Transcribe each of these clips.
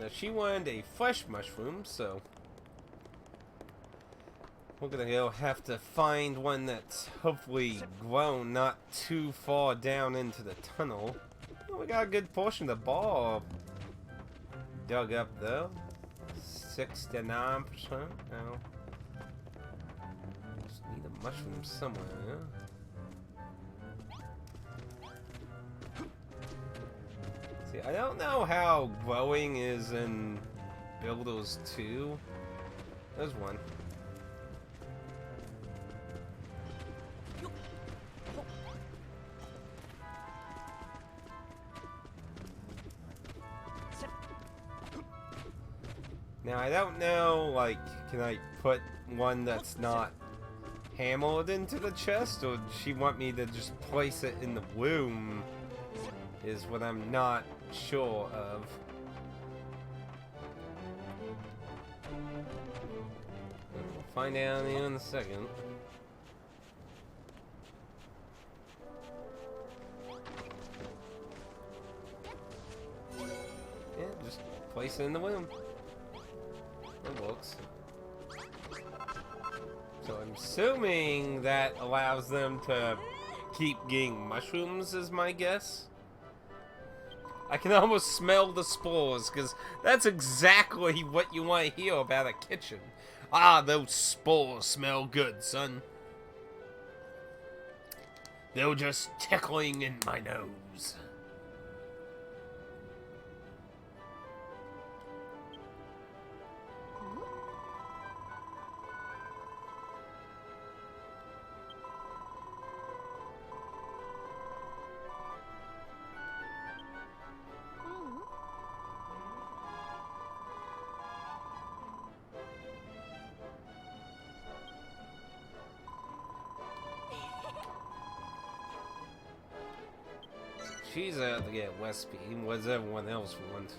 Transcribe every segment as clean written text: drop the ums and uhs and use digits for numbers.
Now she wanted a fresh mushroom, so we're gonna go have to find one that's hopefully grown not too far down into the tunnel. Oh, we got a good portion of the ball dug up though. 69%. Now, just need a mushroom somewhere. See, I don't know how growing is in Builders 2. There's one. Now, I don't know, like, can I put one that's not hammered into the chest, or does she want me to just place it in the womb, is what I'm not sure of. We'll find out here in a second. Yeah, just place it in the womb. It works. So I'm assuming that allows them to keep getting mushrooms, is my guess. I can almost smell the spores, because that's exactly what you want to hear about a kitchen. Ah, those spores smell good, son. They're just tickling in my nose. She's out to get Westby. What does everyone else want?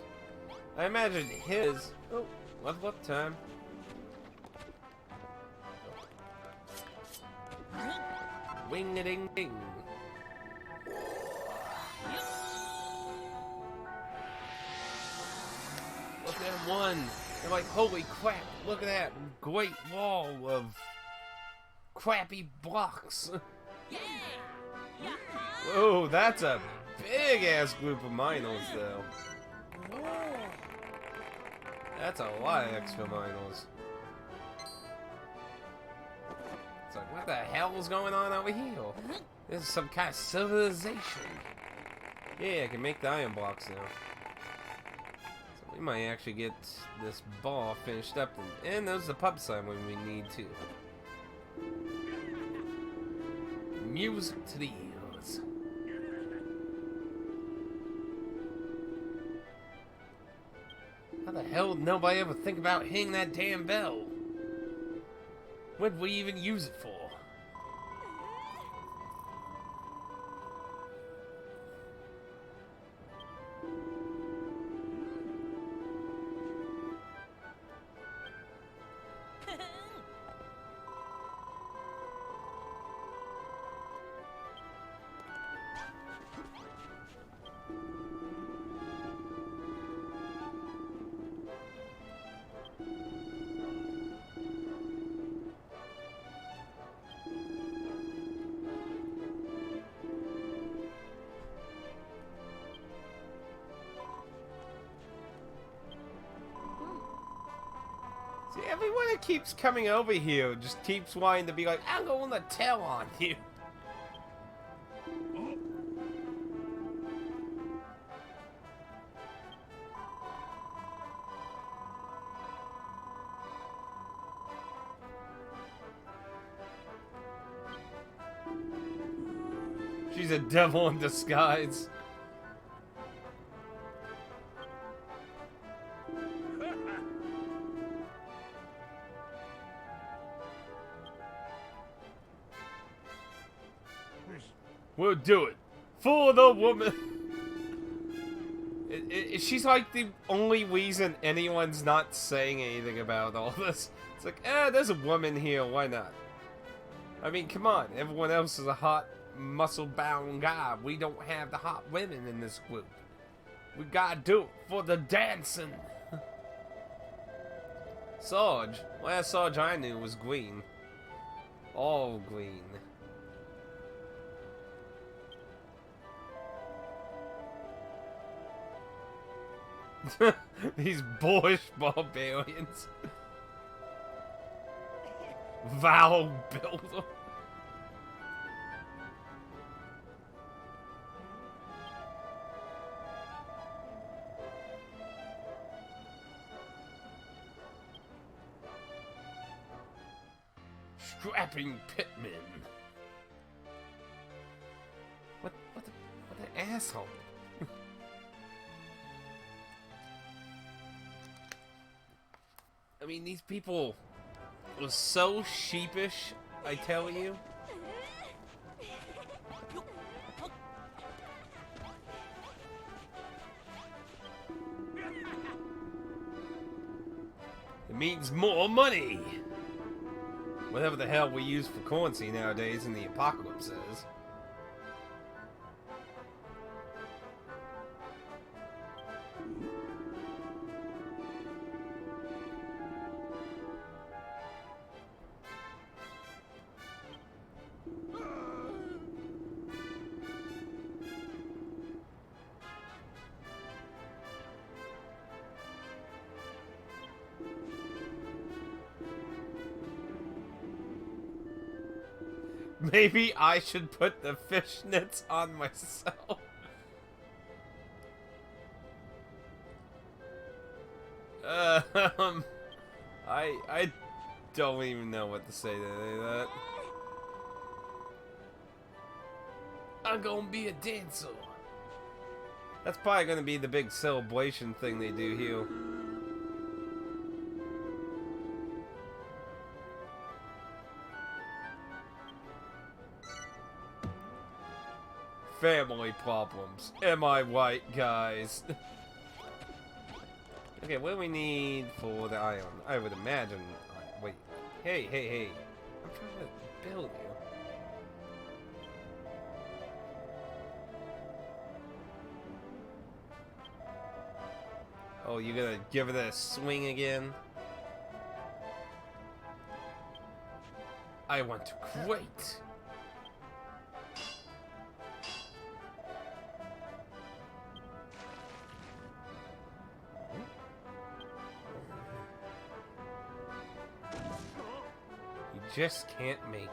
I imagine his... Oh, level up time. Wing-a-ding-ding. Look at that one. They're like, holy crap, look at that great wall of crappy blocks. Whoa, that's a big-ass group of miners, though. That's a lot of extra miners. It's like, what the hell is going on over here? This is some kind of civilization. Yeah, I can make the iron blocks now. So we might actually get this bar finished up. And there's the pub sign when we need to. Music to the ears. How the hell did nobody ever think about hitting that damn bell? What did we even use it for? See, everyone that keeps coming over here just keeps wanting to be like, I'm going to tell on you. She's a devil in disguise. We'll do it for the woman. She's like the only reason anyone's not saying anything about all this. It's like, there's a woman here, why not? I mean, come on, everyone else is a hot, muscle-bound guy. We don't have the hot women in this group. We gotta do it for the dancing. Sarge? Last Sarge I knew was green. All green. These boorish barbarians. Val Builder. Strapping pitmen. What an asshole. I mean, these people were so sheepish, I tell you. It means more money! Whatever the hell we use for currency nowadays in the apocalypse says. Maybe I should put the fishnets on myself. I don't even know what to say to any of that. I'm gonna be a dancer. That's probably gonna be the big celebration thing they do here. Family problems. Am I right, guys? Okay, what do we need for the ion? I would imagine... Wait. Hey. I'm trying to build you. Oh, you're gonna give it a swing again? I want to quit. Just can't make it.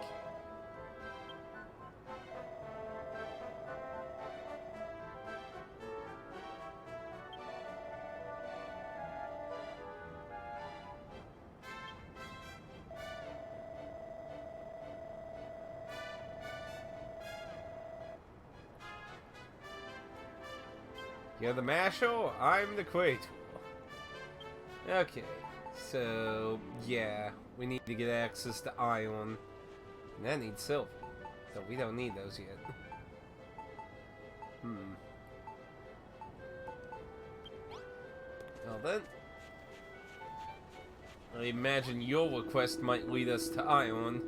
You're the marshal, I'm the creator. Okay. So, yeah, we need to get access to iron. And that needs silver. So we don't need those yet. Well then, I imagine your request might lead us to iron.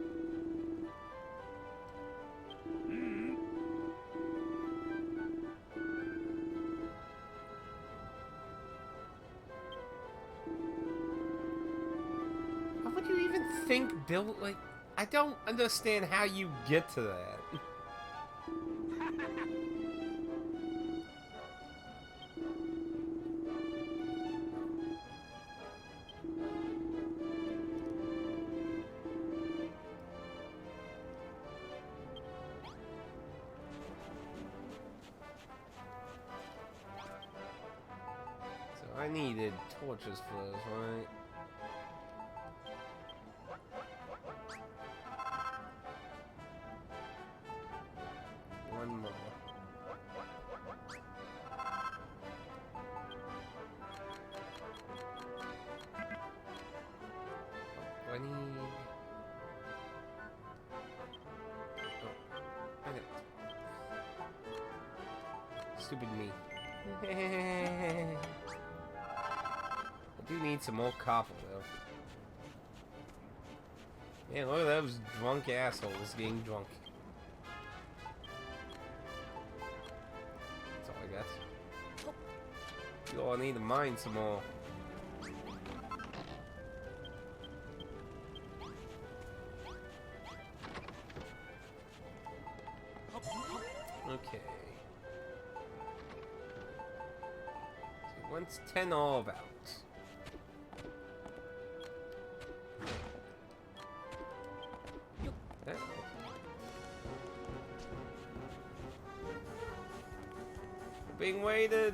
Build, like, I don't understand how you get to that. So I needed torches for those, right? One more. I need... Oh, I know. Stupid me. I do need some more copper, though. Man, look at those drunk assholes getting drunk. That's all I got. You all need to mine some more. Okay. So what's 10 all about? Oh. We're being weighted.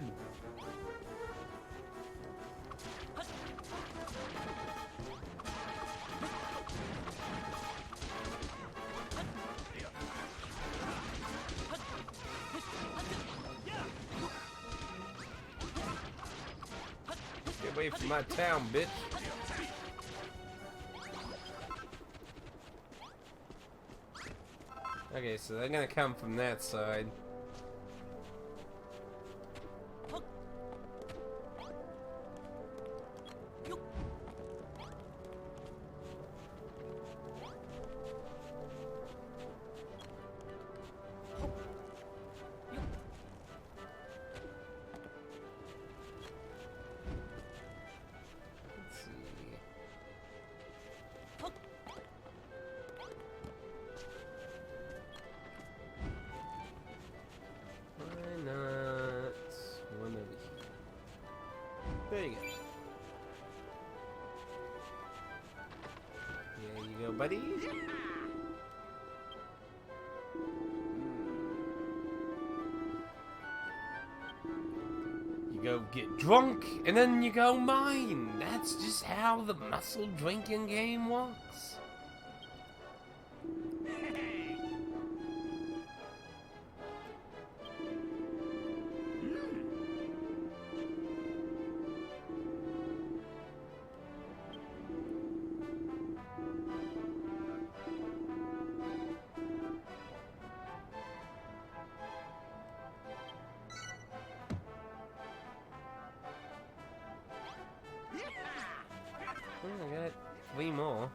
Get away from my town, bitch. Okay, so they're gonna come from that side. There you go. There you go, buddy. You go get drunk, and then you go mine. That's just how the muscle drinking game works. Oh, I got 3 more.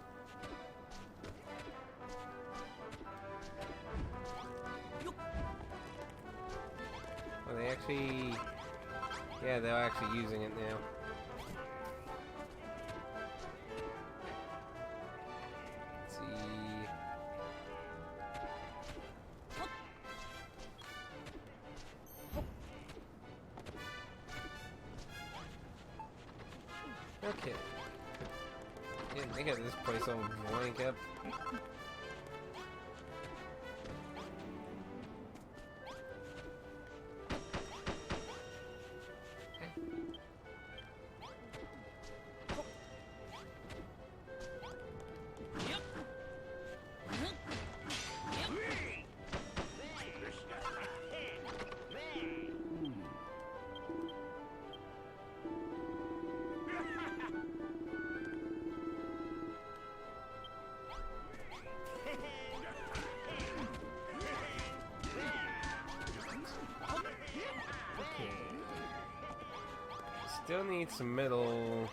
Are they actually... Yeah, they're actually using it now. Let's see... Okay. Yeah, they got this place all blank up. Still need some metal.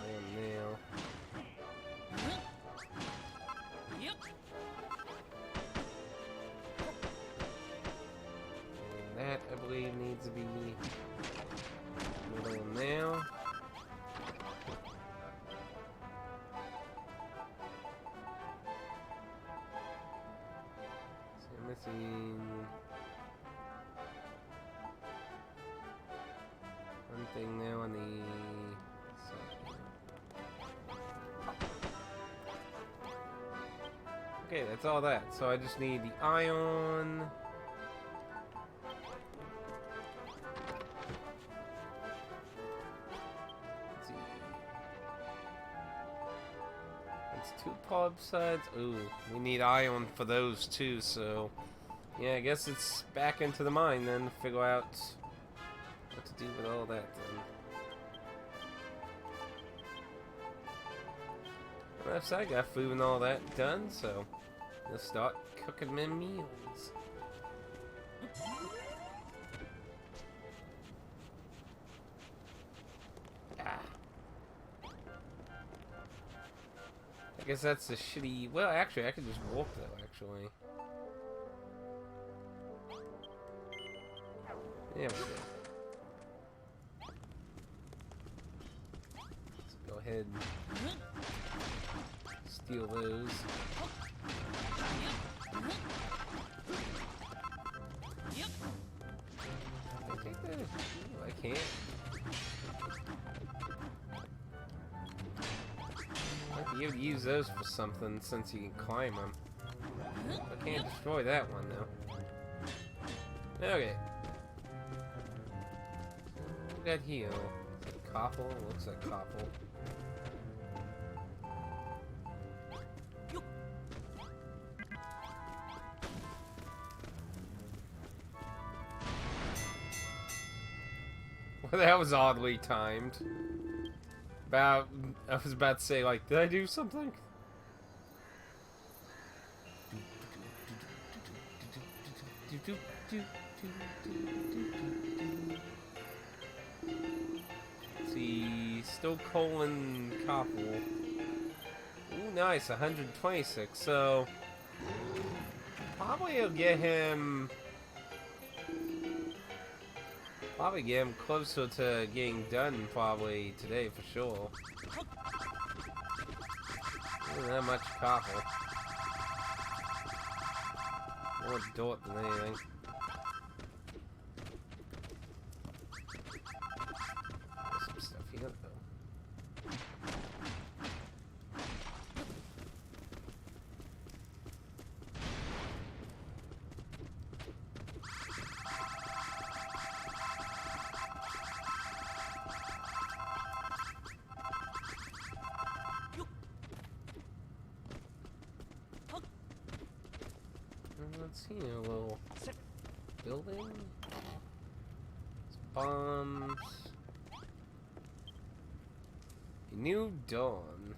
Iron nail. And that, I believe, needs to be metal nail. So I'm missing one thing now on the side. Okay, that's all that. So I just need the ion. Let's see. It's 2 pulp sides. Ooh, we need ion for those too, so yeah, I guess it's back into the mine then to figure out what to do with all that then. Well, so I got food and all that done, so let's start cooking my meals. Ah. I guess that's the shitty... Well, actually, I could just walk though, actually. Yeah, we go. Let's go ahead and steal those. Ooh, I can't. Might be able to use those for something since you can climb them. I can't destroy that one though. Okay. What we got here? Is it copple? Looks like copple. Well, that was oddly timed. I was about to say, like, did I do something? Let's see, still colon copple. Ooh, nice, 126. So probably it'll get him. Probably get him closer to getting done probably today for sure. Not that much copper. More dirt than anything. There's some stuff here though. Let's see, a little building. Bombs. A new dawn.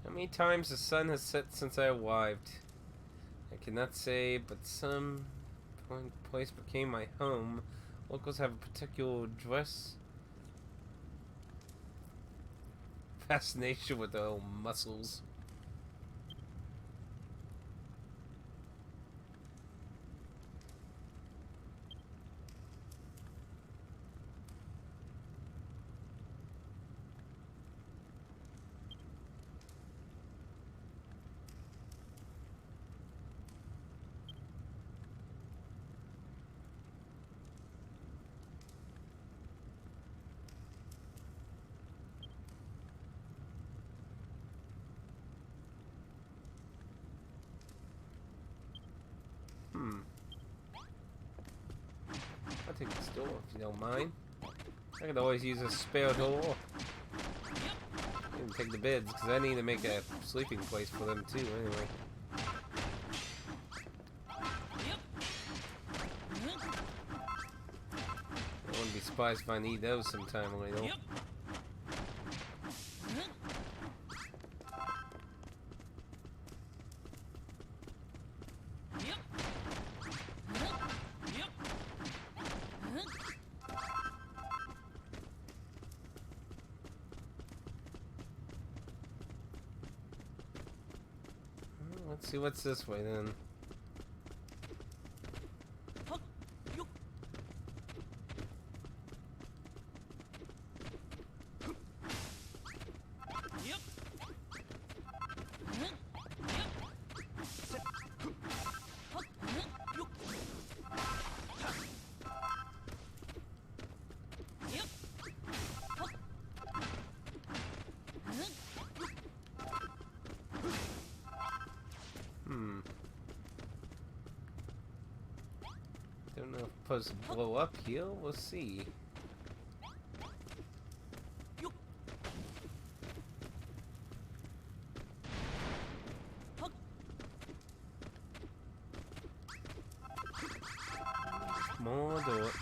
How many times the sun has set since I arrived? I cannot say, but some place became my home. Locals have a particular fascination with their own muscles. I'll take this door if you don't mind. I could always use a spare door. Even take the beds, because I need to make a sleeping place for them too, anyway. I wouldn't be surprised if I need those sometime later. Let's see what's this way then. Don't know if it's supposed to blow up here. We'll see. More dirt.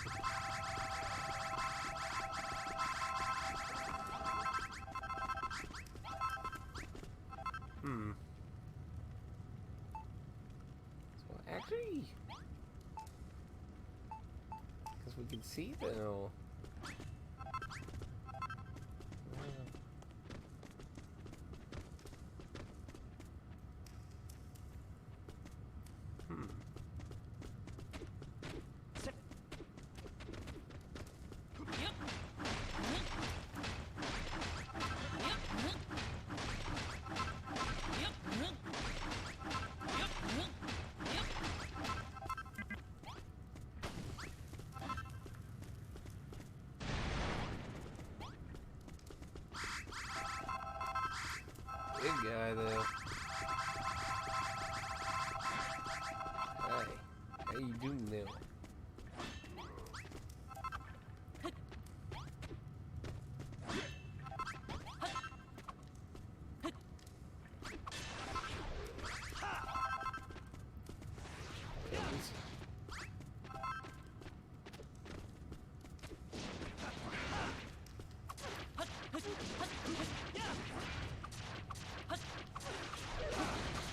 So actually, because we can see though. try to... Hey, how you doing now?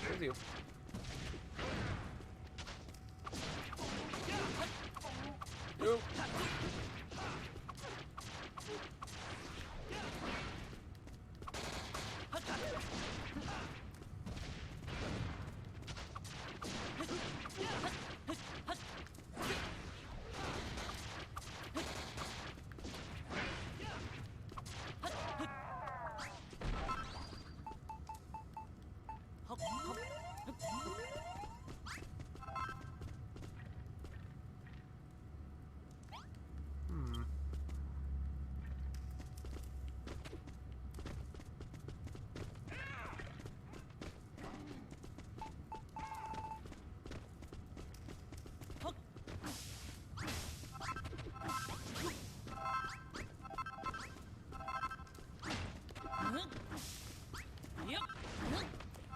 With you. Nope.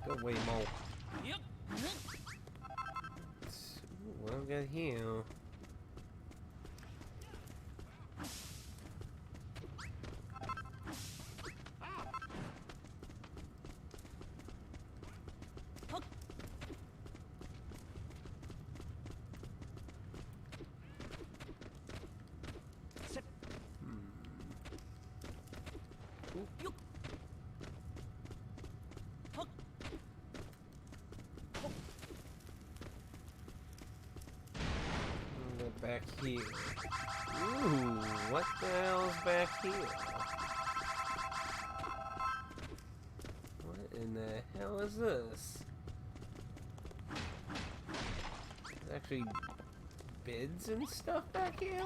Go away, Mo. What we got here? Back here. Ooh, what the hell's back here? What in the hell is this? There's actually bids and stuff back here?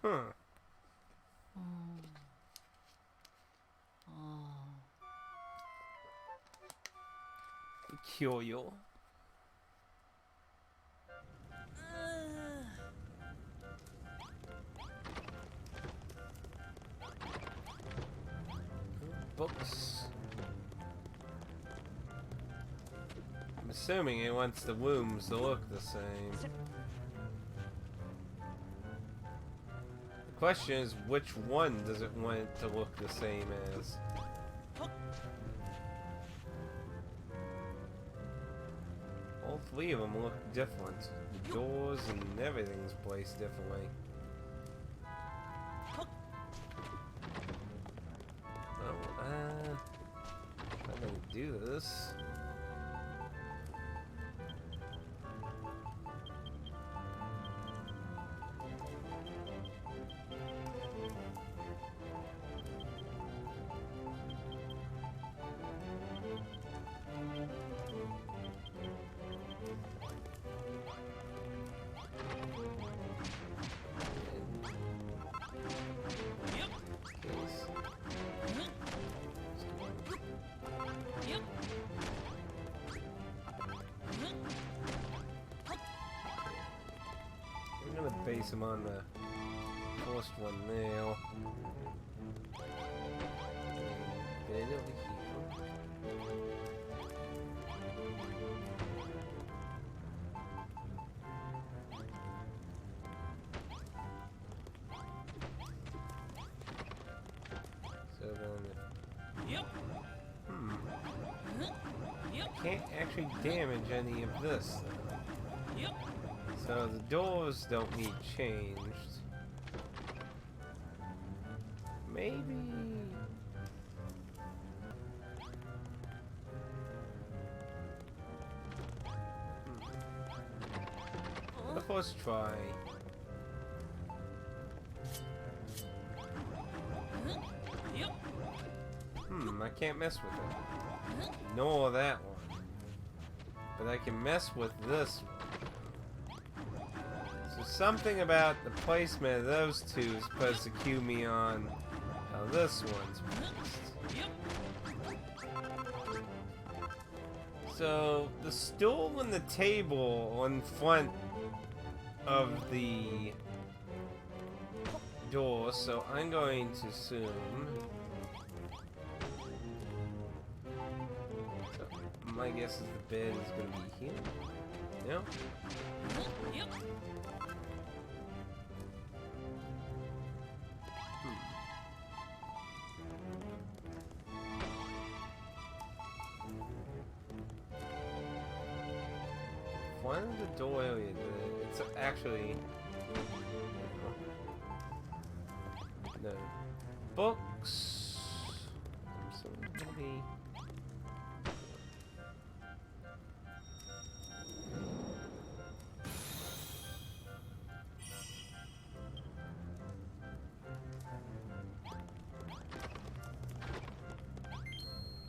Huh. Kill you. Books. I'm assuming it wants the wombs to look the same. The question is, which one does it want it to look the same as? All three of them look different. The doors and everything's placed differently. Oh, I'm gonna do this. Base him on the first one now. Bed over here. So then, can't actually damage any of this. So the doors don't need changed. Maybe... Let's try. I can't mess with it. Nor that one. But I can mess with this one. So something about the placement of those two is supposed to cue me on how this one's placed. So, the stool and the table in front of the door, so I'm going to assume... So, my guess is the bed is going to be here. No? One of the door area, it's actually no books. So maybe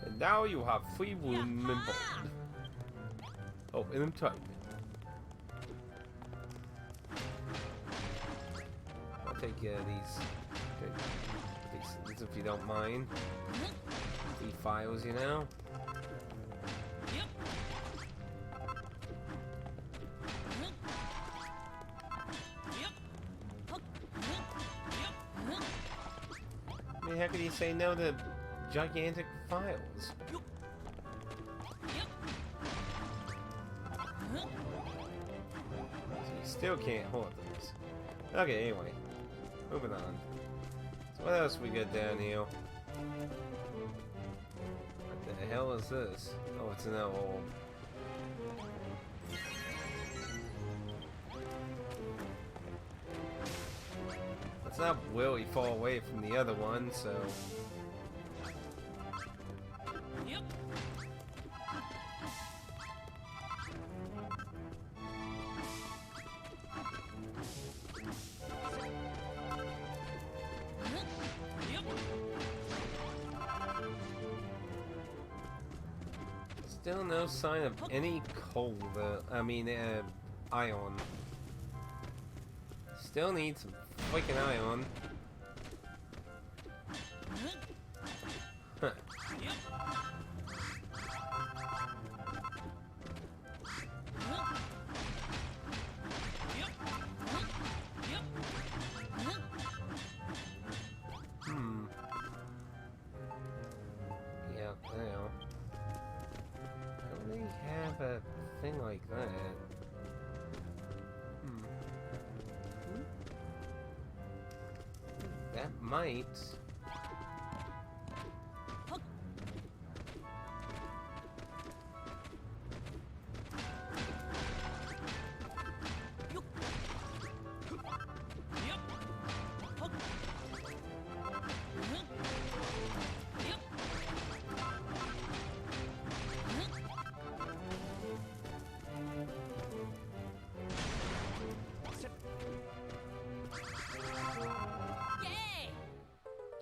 and now you have free room and board. Oh, in time. Take these if you don't mind. The files, you know. I mean, how could you say no to gigantic files? So you still can't hold these. Okay, anyway. Moving on. So what else we got down here? What the hell is this? Oh, it's an old. Let's not really far away from the other one, so. Still no sign of any coal, ion. Still need some freaking ion. Huh. Yeah, now. Don't they have a thing like that? That might.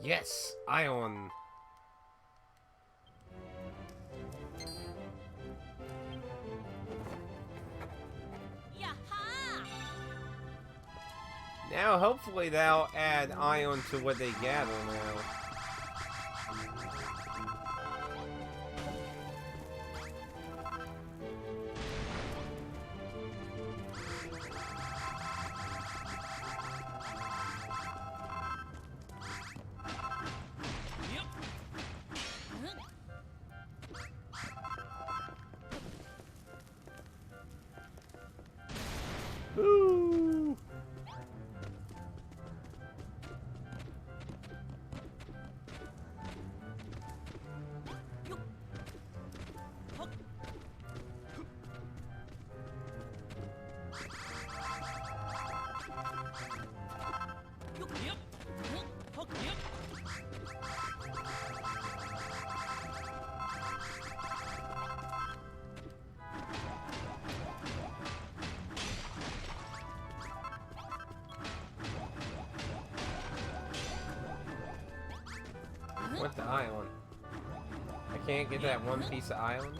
Yes, ion. Now, hopefully, they'll add ion to what they gather now. Ooh. What the ion? I can't get that one piece of ion?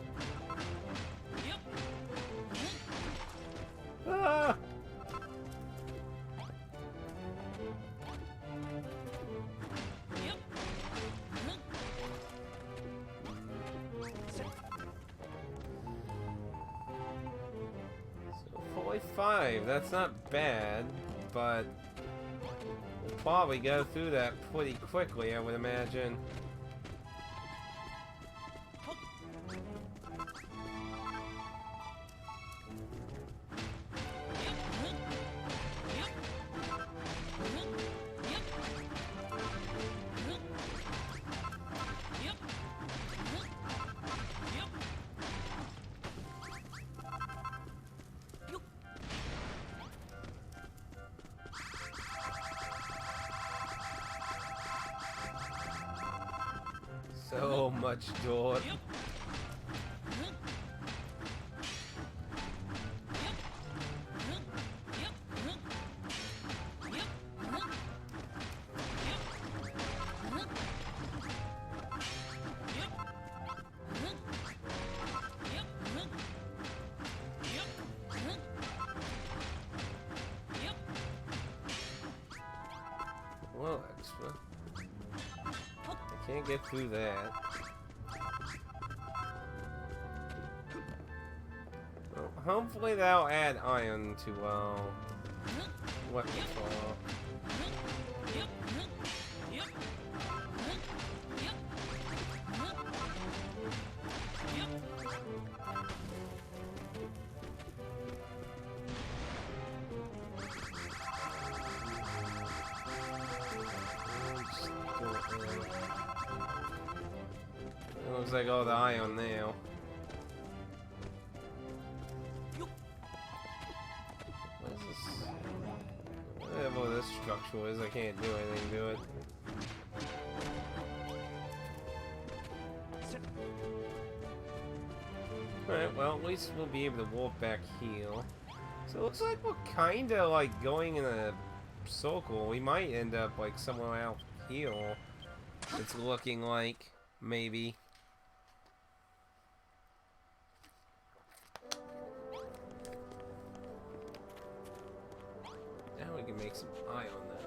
Ah! Only 5, that's not bad, but we'll probably go through that pretty quickly, I would imagine. So much door. Well, extra. I can't get through that. Well, hopefully that'll add iron to, weapon fall. It looks like all the iron now. What is this? Whatever this structure is, I can't do anything to it. Alright, well, at least we'll be able to walk back here. So it looks like we're kinda like going in a circle. We might end up like somewhere out here. It's looking like, maybe. Now we can make some iron now.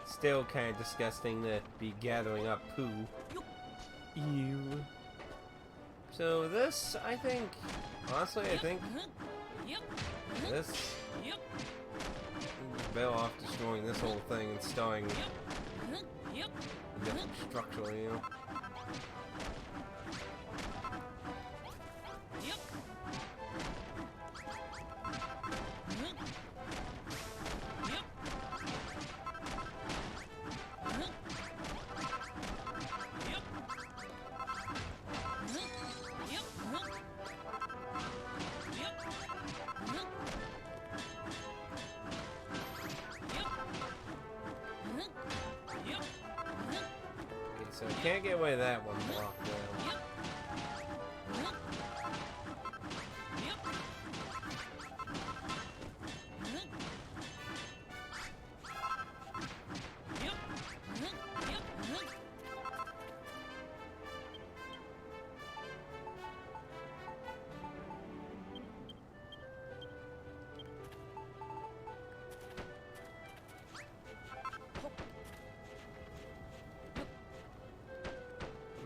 Still kind of disgusting to be gathering up poo. Ew. So this, I think, honestly, I think this better off destroying this whole thing and starting a different structure, you know. So I can't get away with that one block now.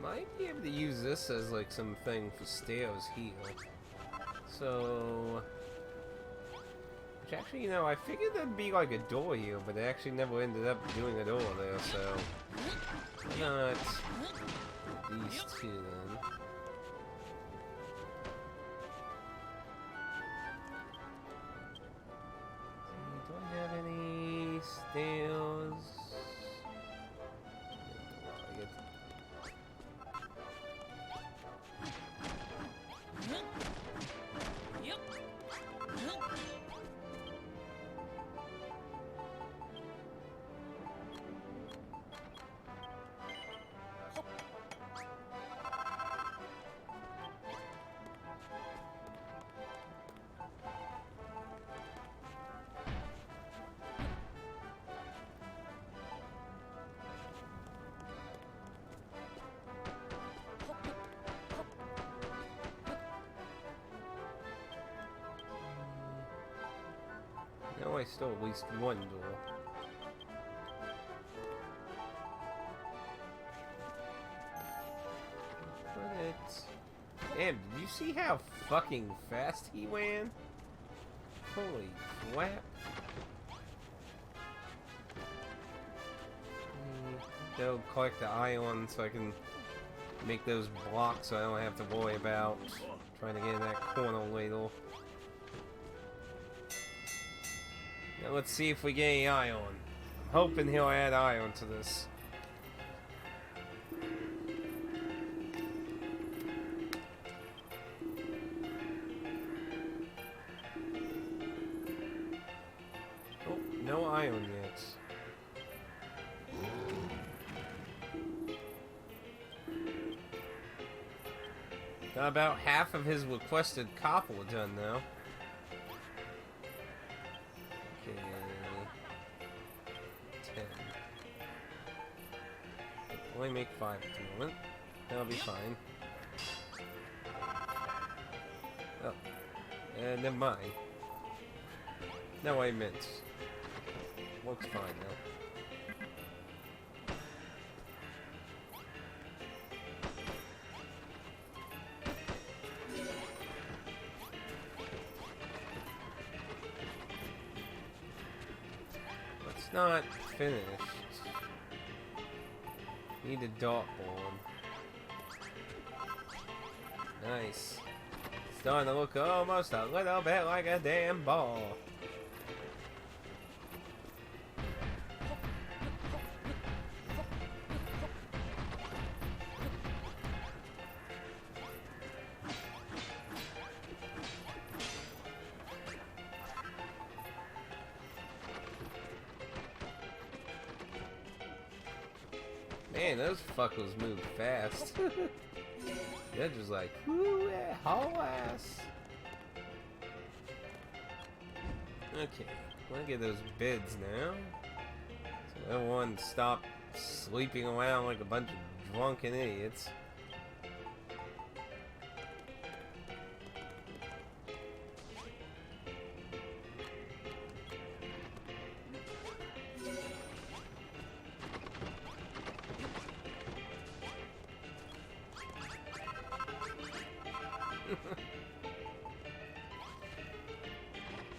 Might be able to use this as like something for stairs here. So, which actually, you know, I figured there'd be like a door here, but they actually never ended up doing a door there. So, why not these two then? Do I have any stairs? know I stole at least one door. But it's... Damn, did you see how fucking fast he ran? Holy crap. Go collect the ion so I can make those blocks so I don't have to worry about trying to get in that corner ladle. Now let's see if we get any ion. I'm hoping he'll add ion to this. Oh, no ion yet. Got about half of his requested copper done now. Okay. 10. Only make 5 at the moment. That'll be fine. Oh. Never mind. No, I meant. Looks fine now. It's not finished. Need a dartboard. Nice. It's starting to look almost a little bit like a damn ball. Man, those fuckers move fast. They're just like, whoo, haul ass. Okay, we'll get those bids now. So everyone stop sleeping around like a bunch of drunken idiots.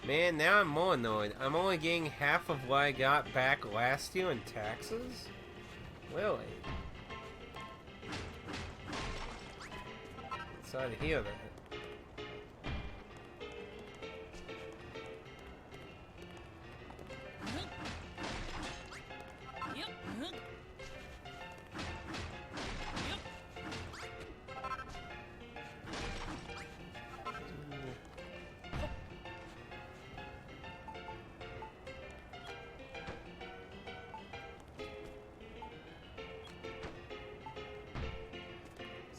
Man, now I'm more annoyed. I'm only getting half of what I got back last year in taxes? Really? Inside of here, then.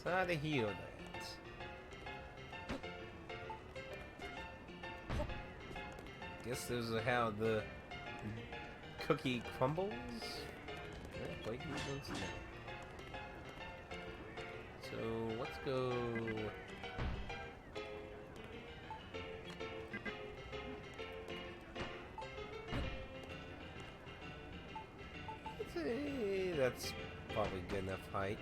How to heal that. Guess this is how the cookie crumbles. Yeah, like so let's go. Let's see, that's probably good enough height.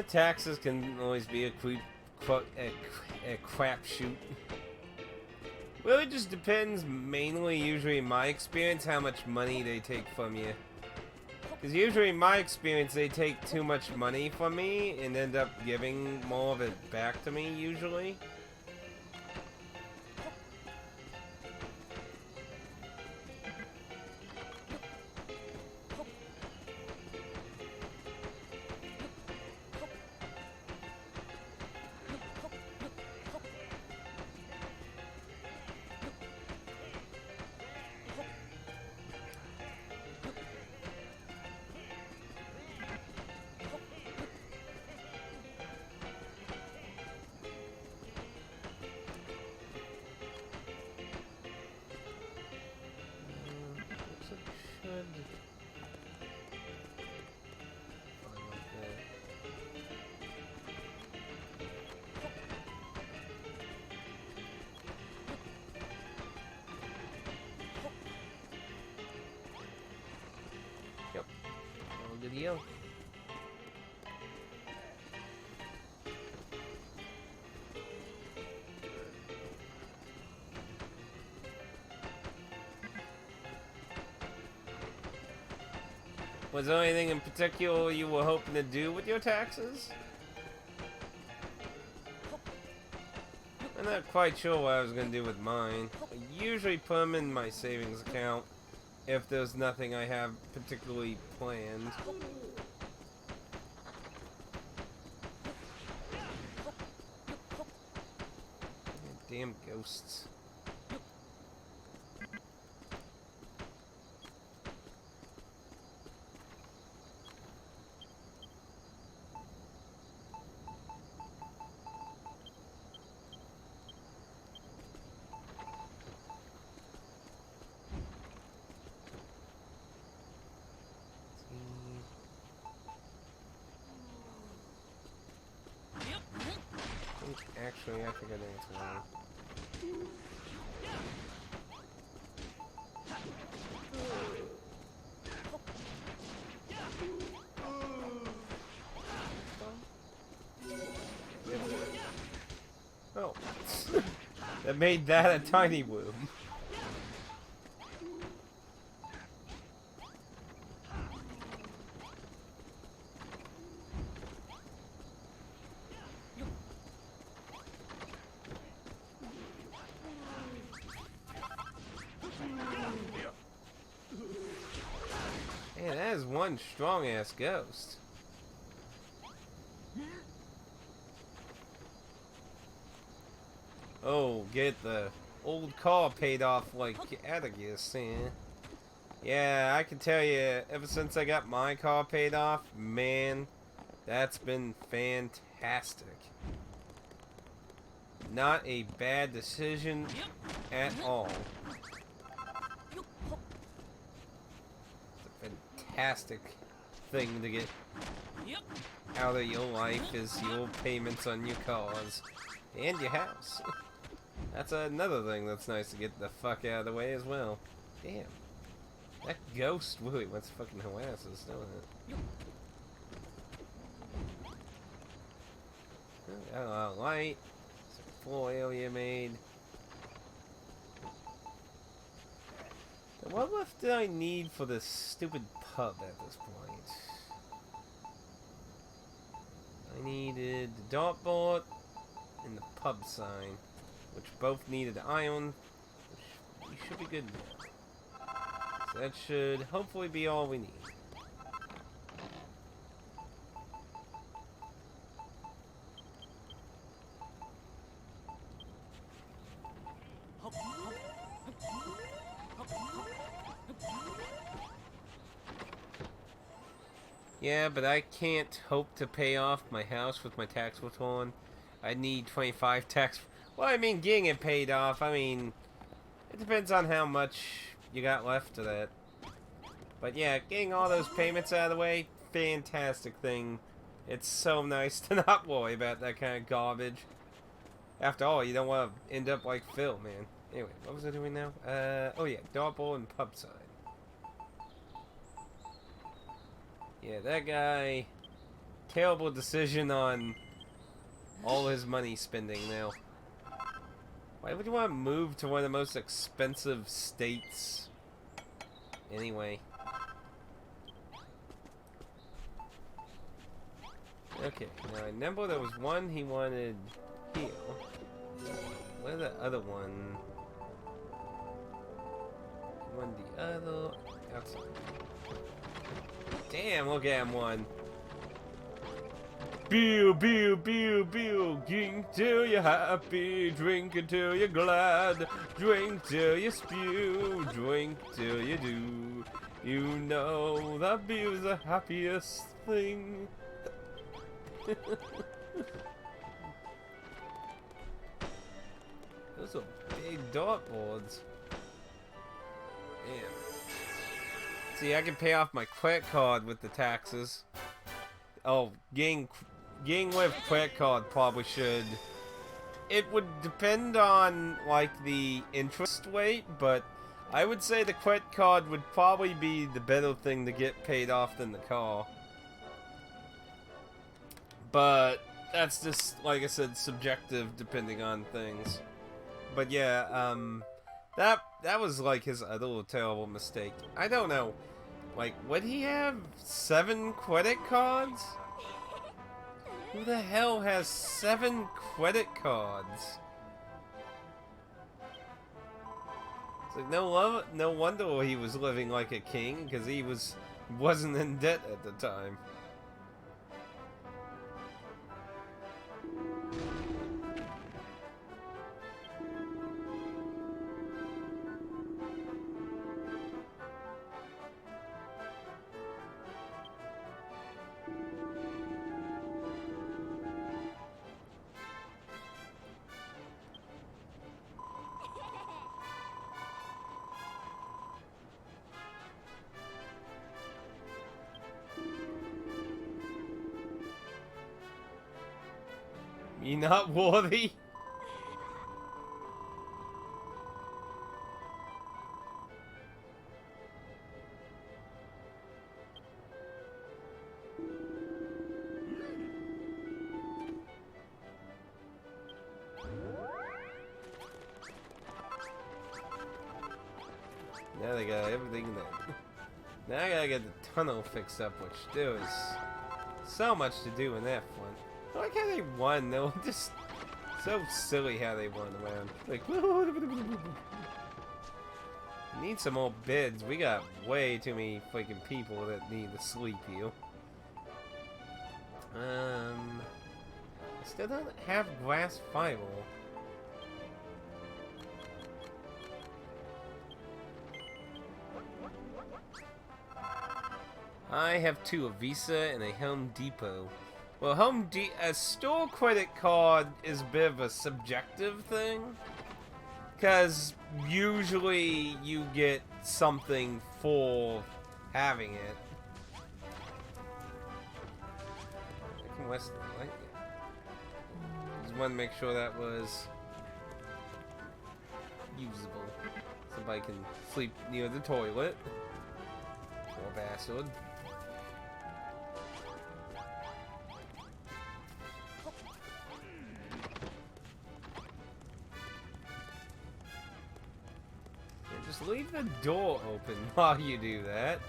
Taxes can always be a crapshoot. Well, it just depends, mainly, usually in my experience, how much money they take from you. Because usually in my experience, they take too much money from me and end up giving more of it back to me, usually. Good deal. Was there anything in particular you were hoping to do with your taxes? I'm not quite sure what I was going to do with mine. I usually put them in my savings account if there's nothing I have particularly planned. Damn ghosts. Actually, I think I know what's wrong. Oh. That made that a tiny womb. Man, that is one strong-ass ghost. Oh, get the old car paid off like Atticus, yeah. Yeah, I can tell you, ever since I got my car paid off, man, that's been fantastic. Not a bad decision at all. Fantastic thing to get out of your life is your payments on your cars and your house. That's another thing that's nice to get the fuck out of the way as well. Damn. That ghost really wants to fucking harass us, doesn't it? Got a lot of light. Some floor area made. What lift did I need for this stupid pub at this point? I needed the dartboard and the pub sign, which both needed iron, which we should be good now. So that should hopefully be all we need. Yeah, but I can't hope to pay off my house with my tax return. I need 25 tax... Well, I mean, getting it paid off, I mean... It depends on how much you got left of that. But yeah, getting all those payments out of the way, fantastic thing. It's so nice to not worry about that kind of garbage. After all, you don't want to end up like Phil, man. Anyway, what was I doing now? Oh yeah, dartboard and pub sign. Yeah, that guy, terrible decision on all his money spending now. Why would you want to move to one of the most expensive states? Anyway. Okay, now I remember there was one he wanted here. Where's the other one? One the other outside. Damn, look at him one. Beer, beer, beer, beer. Drink till you're happy. Drink until you're glad. Drink till you spew. Drink till you do. You know that beer's the happiest thing. Those are big dartboards. Damn. See, I can pay off my credit card with the taxes. Oh, getting with credit card probably should. It would depend on, like, the interest rate, but I would say the credit card would probably be the better thing to get paid off than the car. But that's just, like I said, subjective depending on things. But yeah, that was like his other terrible mistake. I don't know. Like, would he have 7 credit cards? Who the hell has 7 credit cards? It's like no wonder he was living like a king, because he wasn't in debt at the time. You not worthy? Now they got everything there. Now I gotta get the tunnel fixed up, which there was so much to do in that one. I like how they won. They were just so silly how they won around. Like, need some more beds. We got way too many freaking people that need to sleep here. I still don't have glass fiber. I have 2, a Visa and a Home Depot. Well, a store credit card is a bit of a subjective thing, because usually you get something for having it. Just want to make sure that was usable. Somebody can sleep near the toilet. Poor bastard. Just leave the door open while you do that.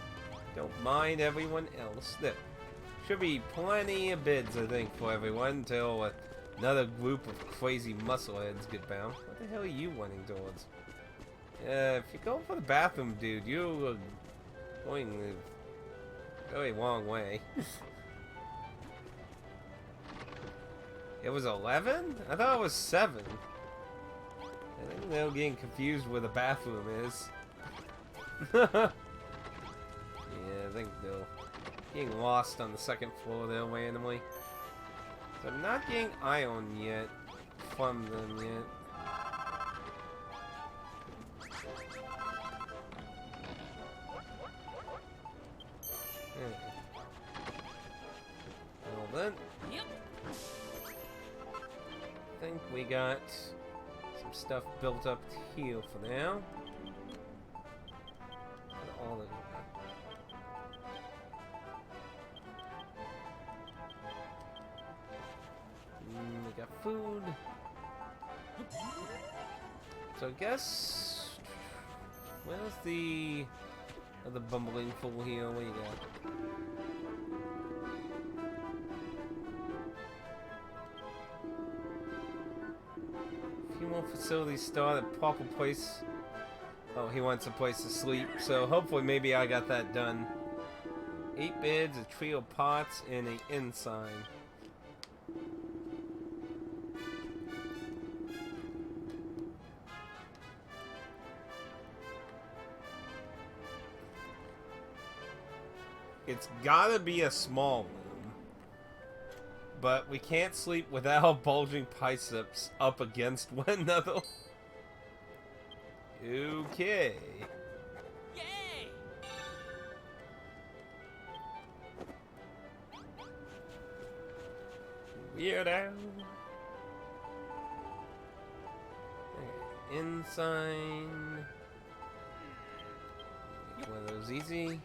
Don't mind everyone else. There should be plenty of beds, I think, for everyone until another group of crazy muscleheads get bound. What the hell are you wanting towards? If you're going for the bathroom, dude, you're going the very wrong way. It was 11? I thought it was 7. I think they're getting confused where the bathroom is. Yeah, I think they're getting lost on the 2nd floor there randomly. So I'm not getting iron yet from them yet. Well then, I think we got some stuff built up here for now. All of we got food. So I guess where's the other bumbling fool here? What do you got? More facilities start a proper place. Oh, he wants a place to sleep, so hopefully maybe I got that done. 8 beds, a trio of pots, and an inn sign. It's gotta be a small room. But we can't sleep without bulging biceps up against one another. Okay. Yay! Weirdo. Ensign. One of those easy.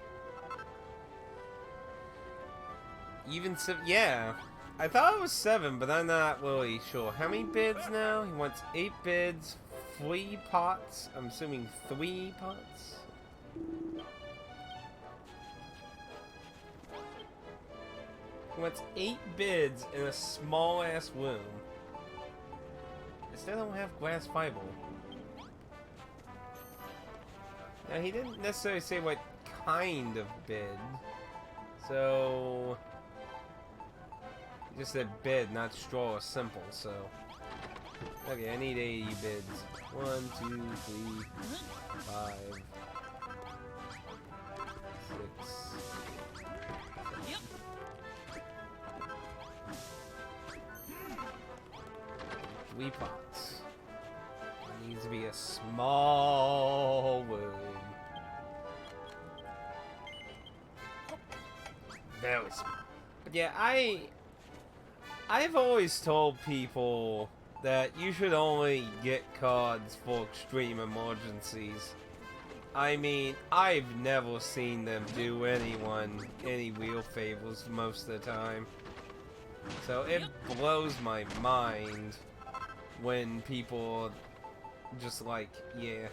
Even 7. Yeah. I thought it was 7, but I'm not really sure. How many bids now? He wants 8 bids, 3 pots. I'm assuming 3 pots. He wants 8 bids in a small ass room. I still don't have glass fiber. Now he didn't necessarily say what kind of bid. So he just said bid, not straw or simple, so. Okay, I need 80 bids. 1, 2, 3, 5, 6. Yep. 3 pots. It needs to be a small room. Very small. But yeah, I've always told people that you should only get cards for extreme emergencies. I mean, I've never seen them do anyone any real favors most of the time. So it blows my mind when people just like, yeah.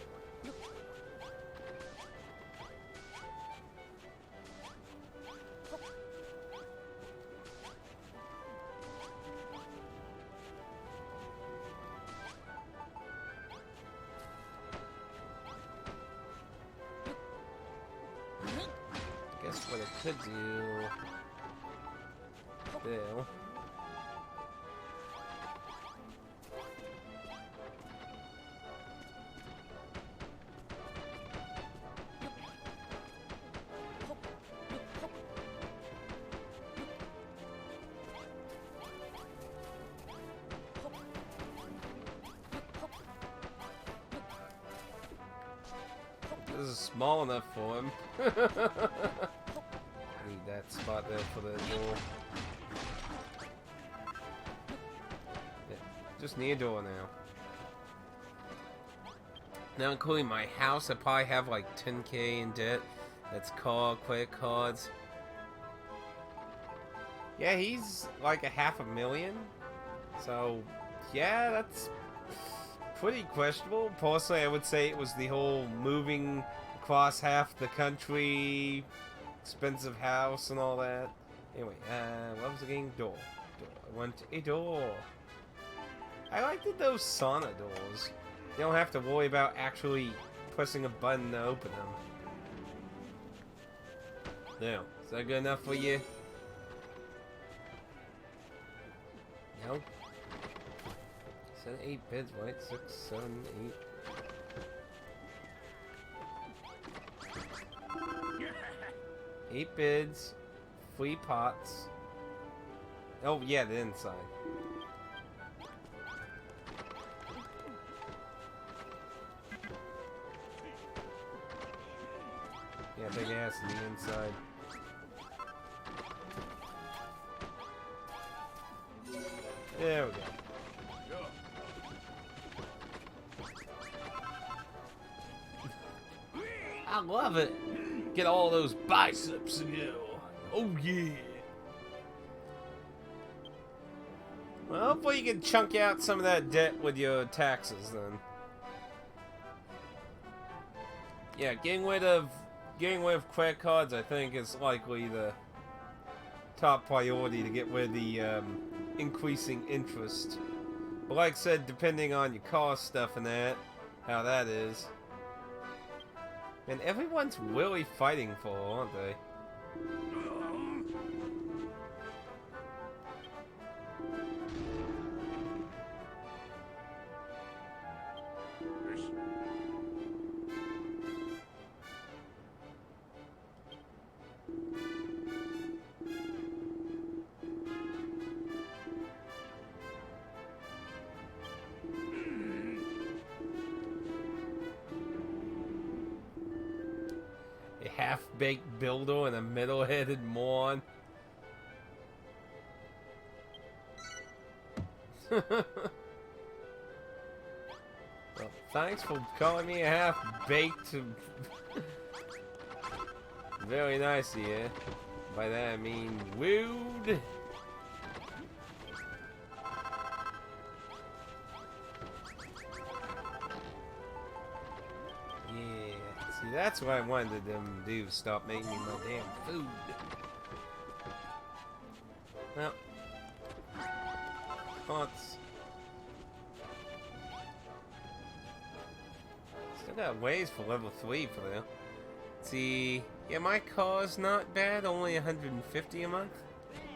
Guess what I could do. Bill. This is small enough for him. Need that spot there for the door. Yeah, just need a door now. Now, including my house, I probably have like 10K in debt. That's credit cards. Yeah, he's like a $500,000. So, yeah, that's pretty questionable. Personally, I would say it was the whole moving across half the country, expensive house and all that. Anyway, what was the game? Door. I want a door. I liked those sauna doors. You don't have to worry about actually pressing a button to open them. Now, is that good enough for you? No? 7, 8 bids, right? 6, 7, 8. 8 bids, 3 pots. Oh yeah, the inside. Yeah, big ass in the inside. There we go. I love it. Get all those biceps again. Oh yeah. Well, hopefully you can chunk out some of that debt with your taxes then. Yeah, getting rid of credit cards, I think, is likely the top priority to get rid of the increasing interest. But like I said, depending on your cost stuff and that, how that is. And everyone's really fighting for it, aren't they? Half-baked builder and a middle-headed moron. Well, thanks for calling me a half-baked very nice of you. By that I mean rude. Yeah, see, that's what I wanted them to do. Stop making me my damn food. Well, haunts. Still got ways for level 3 for them. See, yeah, my car's not bad, only 150 a month.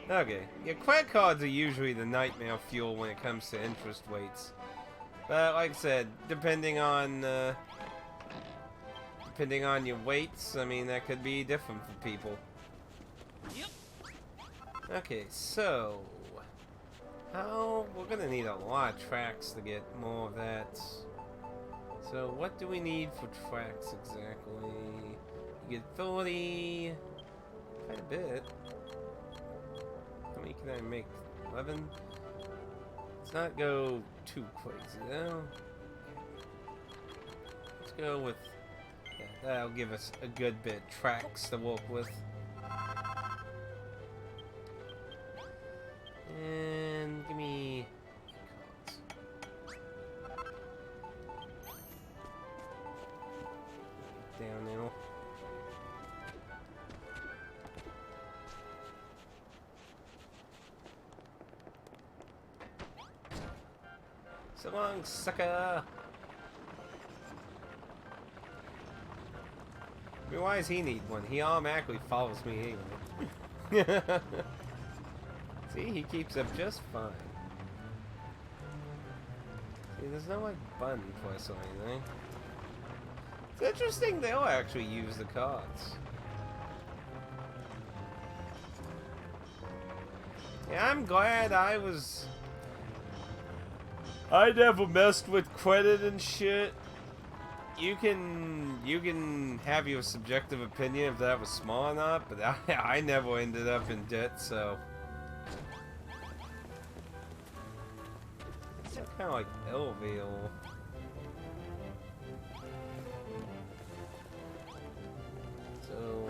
Okay, yeah, credit cards are usually the nightmare fuel when it comes to interest rates. But like I said, depending on your weights, I mean, that could be different for people. Yep. Okay, so we're gonna need a lot of tracks to get more of that. So what do we need for tracks exactly? You get 30, quite a bit. How many can I make? 11? Let's not go too crazy though. Let's go with, yeah, that'll give us a good bit of tracks to work with. And give me down now. So long, sucker! I mean, why does he need one? He automatically follows me anyway. See, he keeps up just fine. See, there's no, like, button twist or anything. It's interesting they'll actually use the cards. Yeah, I'm glad I never messed with credit and shit. You can have your subjective opinion if that was small or not, but I never ended up in debt, so. It's kind of like Elville. So.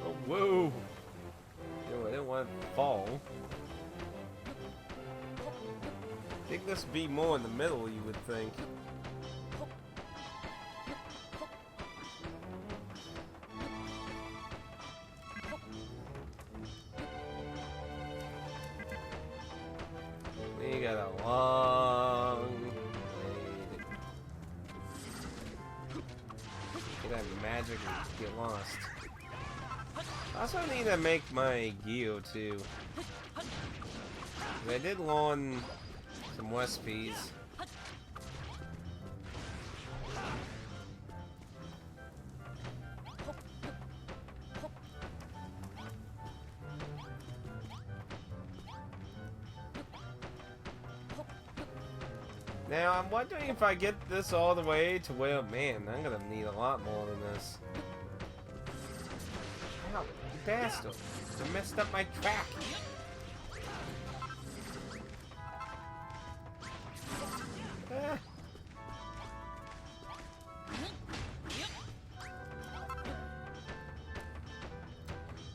Oh, whoa! Yo, I didn't want it to fall. I think this would be more in the middle, you would think. We got a long way to get that magic and get lost. I also need to make my Geo too. I did learn some recipes. Now, I'm wondering if I get this all the way to where, man, I'm gonna need a lot more than this. Ow, you bastard. You messed up my track. Ah.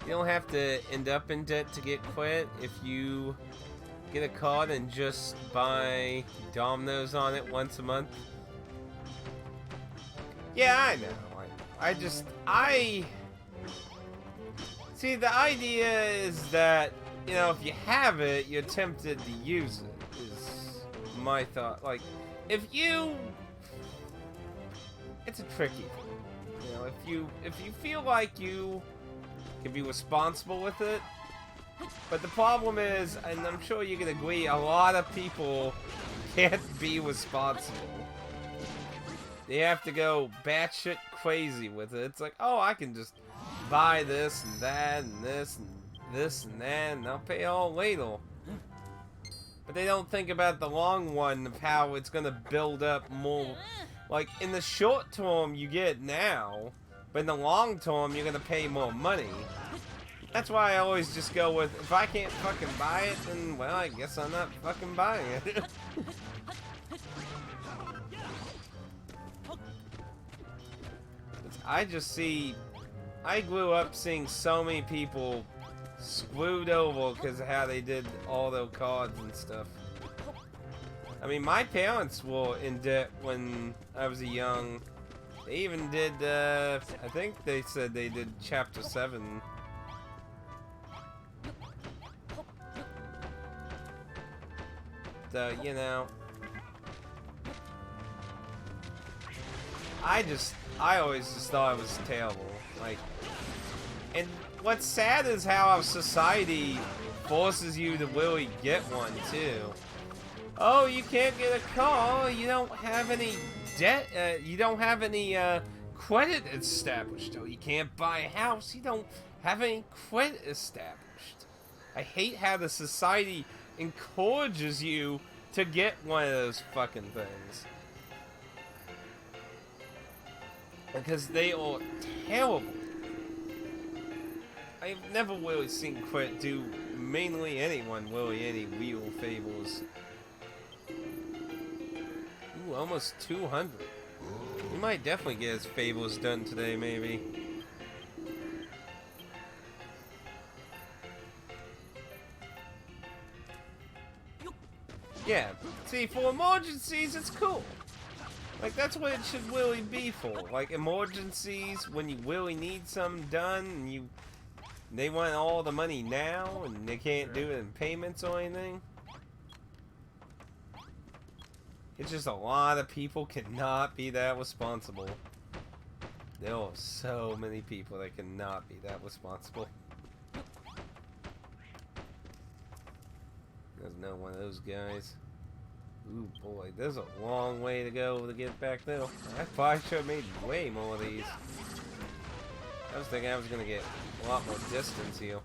You don't have to end up in debt to get quit if you get a card and just buy Dominoes on it once a month. Yeah, I know. I see, the idea is that, you know, if you have it, you're tempted to use it, is my thought. Like, it's a tricky thing. You know, if you feel like you can be responsible with it, but the problem is, and I'm sure you can agree, a lot of people can't be responsible. They have to go batshit crazy with it. It's like, oh, I can just buy this and that and this and this and that, and I'll pay all later. But they don't think about the long run of how it's gonna build up more. Like, in the short term, you get it now, but in the long term, you're gonna pay more money. That's why I always just go with, if I can't fucking buy it, then, well, I guess I'm not fucking buying it. I just see, I grew up seeing so many people screwed over because of how they did all their cards and stuff. I mean, my parents were in debt when I was young. They even did, I think they said they did Chapter 7. So, you know, I always just thought it was terrible. Like, and what's sad is how our society forces you to really get one, too. Oh, you can't get a car, you don't have any debt, you don't have any, credit established. Oh, you can't buy a house, you don't have any credit established. I hate how the society encourages you to get one of those fucking things. Because they are terrible. I've never really seen credit do mainly anyone really any real favors. Ooh, almost 200. You might definitely get his favors done today, maybe. Yeah, see, for emergencies, it's cool. Like, that's what it should really be for. Like, emergencies, when you really need something done, and they want all the money now, and they can't do it in payments or anything. It's just a lot of people cannot be that responsible. There are so many people that cannot be that responsible. There's no one of those guys. Ooh boy, there's a long way to go to get back there. I probably should have made way more of these. I was thinking I was gonna get a lot more distance here.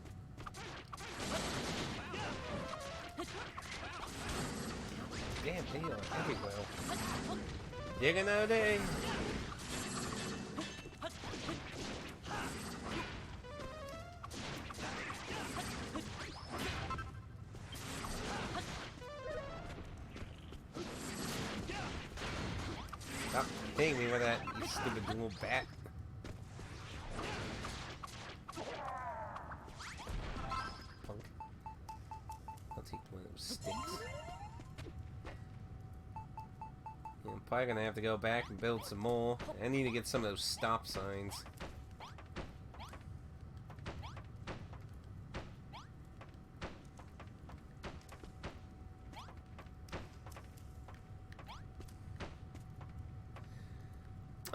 Damn, they are everywhere. Digging all day. Stop hitting me with that, you stupid little bat. Punk. I'll take one of those sticks. I'm probably gonna have to go back and build some more. I need to get some of those stop signs.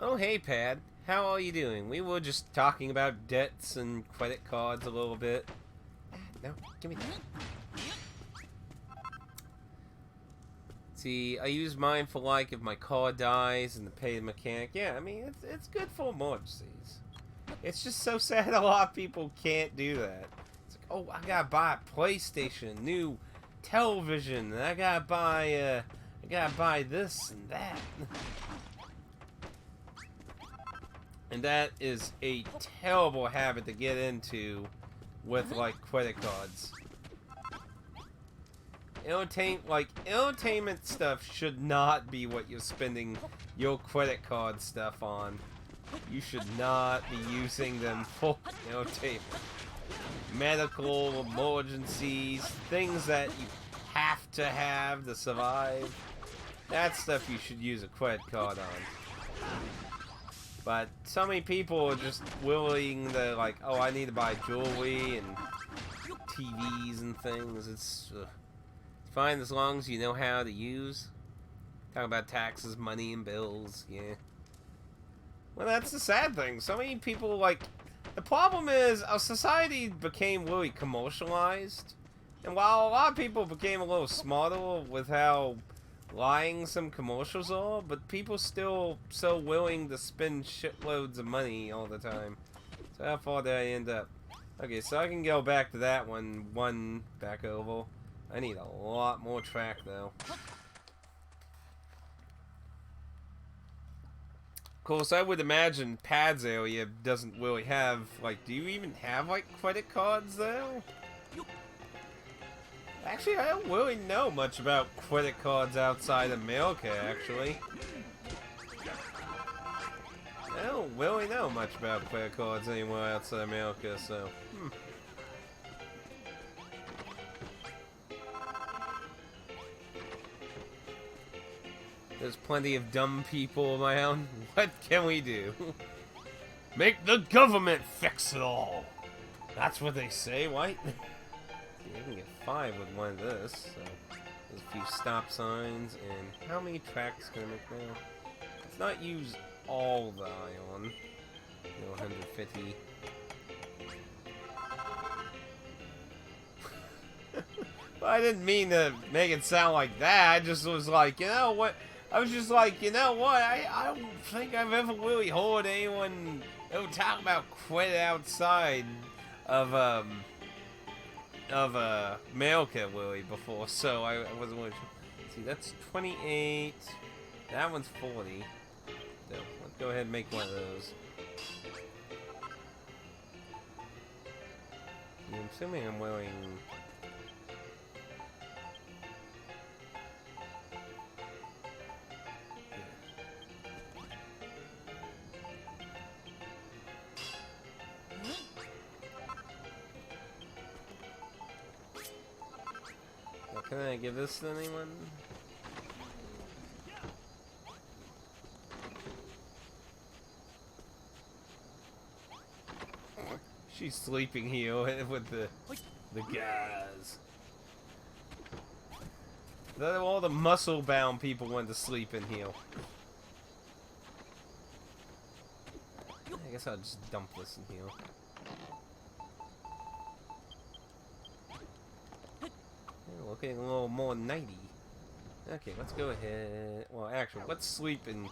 Oh, hey, Pad. How are you doing? We were just talking about debts and credit cards a little bit. No, give me that. See, I use mine for, like, if my car dies and to pay the mechanic. Yeah, I mean, it's good for emergencies. It's just so sad a lot of people can't do that. It's like, oh, I gotta buy a PlayStation, new television, and I gotta buy this and that. And that is a terrible habit to get into with, like, credit cards. Entertainment stuff should not be what you're spending your credit card stuff on. You should not be using them for entertainment. Medical emergencies, things that you have to survive. That stuff you should use a credit card on. But so many people are just willing to, like, oh, I need to buy jewelry and TVs and things. It's fine as long as you know how to use. Talk about taxes, money, and bills, yeah. Well, that's the sad thing. So many people, like, the problem is our society became really commercialized. And while a lot of people became a little smarter with how lying some commercials are, but people still so willing to spend shitloads of money all the time. So how far did I end up? Okay, so I can go back to that one back over. I need a lot more track though. course, I would imagine Pad's area doesn't really have, like, do you even have, like, credit cards, though? Actually, I don't really know much about credit cards outside America, actually. I don't really know much about credit cards anywhere outside America, so, There's plenty of dumb people around. What can we do? Make the government fix it all. That's what they say, right? You can get 5 with one of this. So there's a few stop signs, and how many tracks can I make now? Let's not use all the ion. 150. Well, I didn't mean to make it sound like that. I just was like, you know what? I was just like, you know what? I don't think I've ever really heard anyone talk about credit outside of America really before. So I wasn't really sure. See, that's 28. That one's 40. So let's go ahead and make one of those. I'm assuming I'm wearing. Can I give this to anyone? She's sleeping here with the guys. All the muscle-bound people want to sleep in here. I guess I'll just dump this in here. Looking a little more nighty. Okay, let's go ahead. Well, actually, let's sleep and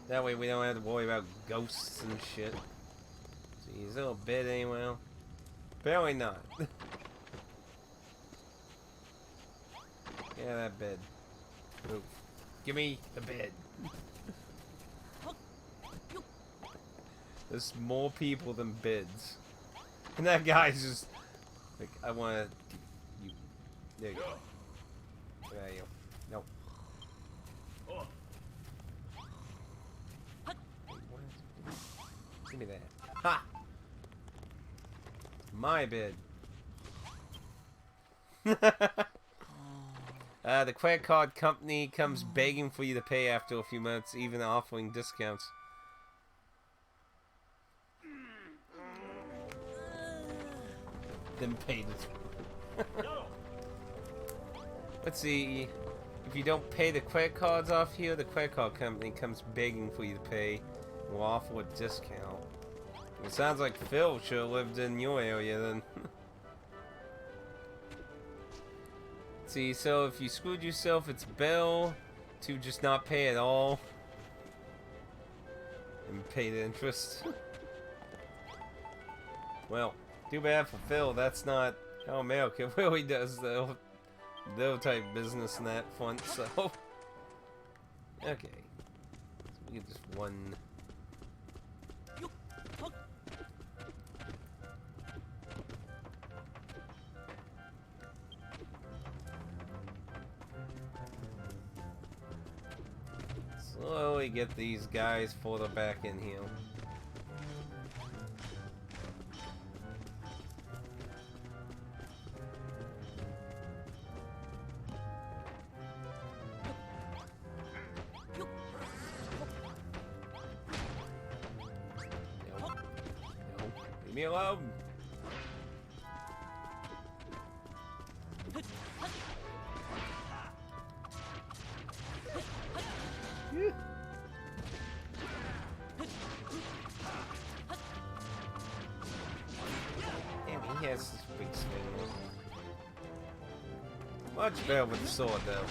that way we don't have to worry about ghosts and shit. See, is there a bed anywhere? Apparently not. Yeah, that bed. Ooh. Give me the bed. There's more people than beds. And that guy's just like, I want to. There you go. Where are you? No. Give me that. Ha! My bed. The credit card company comes begging for you to pay after a few months, even offering discounts. Then pay the. Let's see. If you don't pay the credit cards off here, the credit card company comes begging for you to pay. Will offer a discount. It sounds like Phil should have lived in your area then. See, so if you screwed yourself, it's Bill to just not pay at all and pay the interest. Well, too bad for Phil. That's not how America really does though. They'll type business in that front, so okay. So we get just one. Slowly get these guys further back in here. Leave me alone. Damn, he has this big swing. Much better with the sword, though.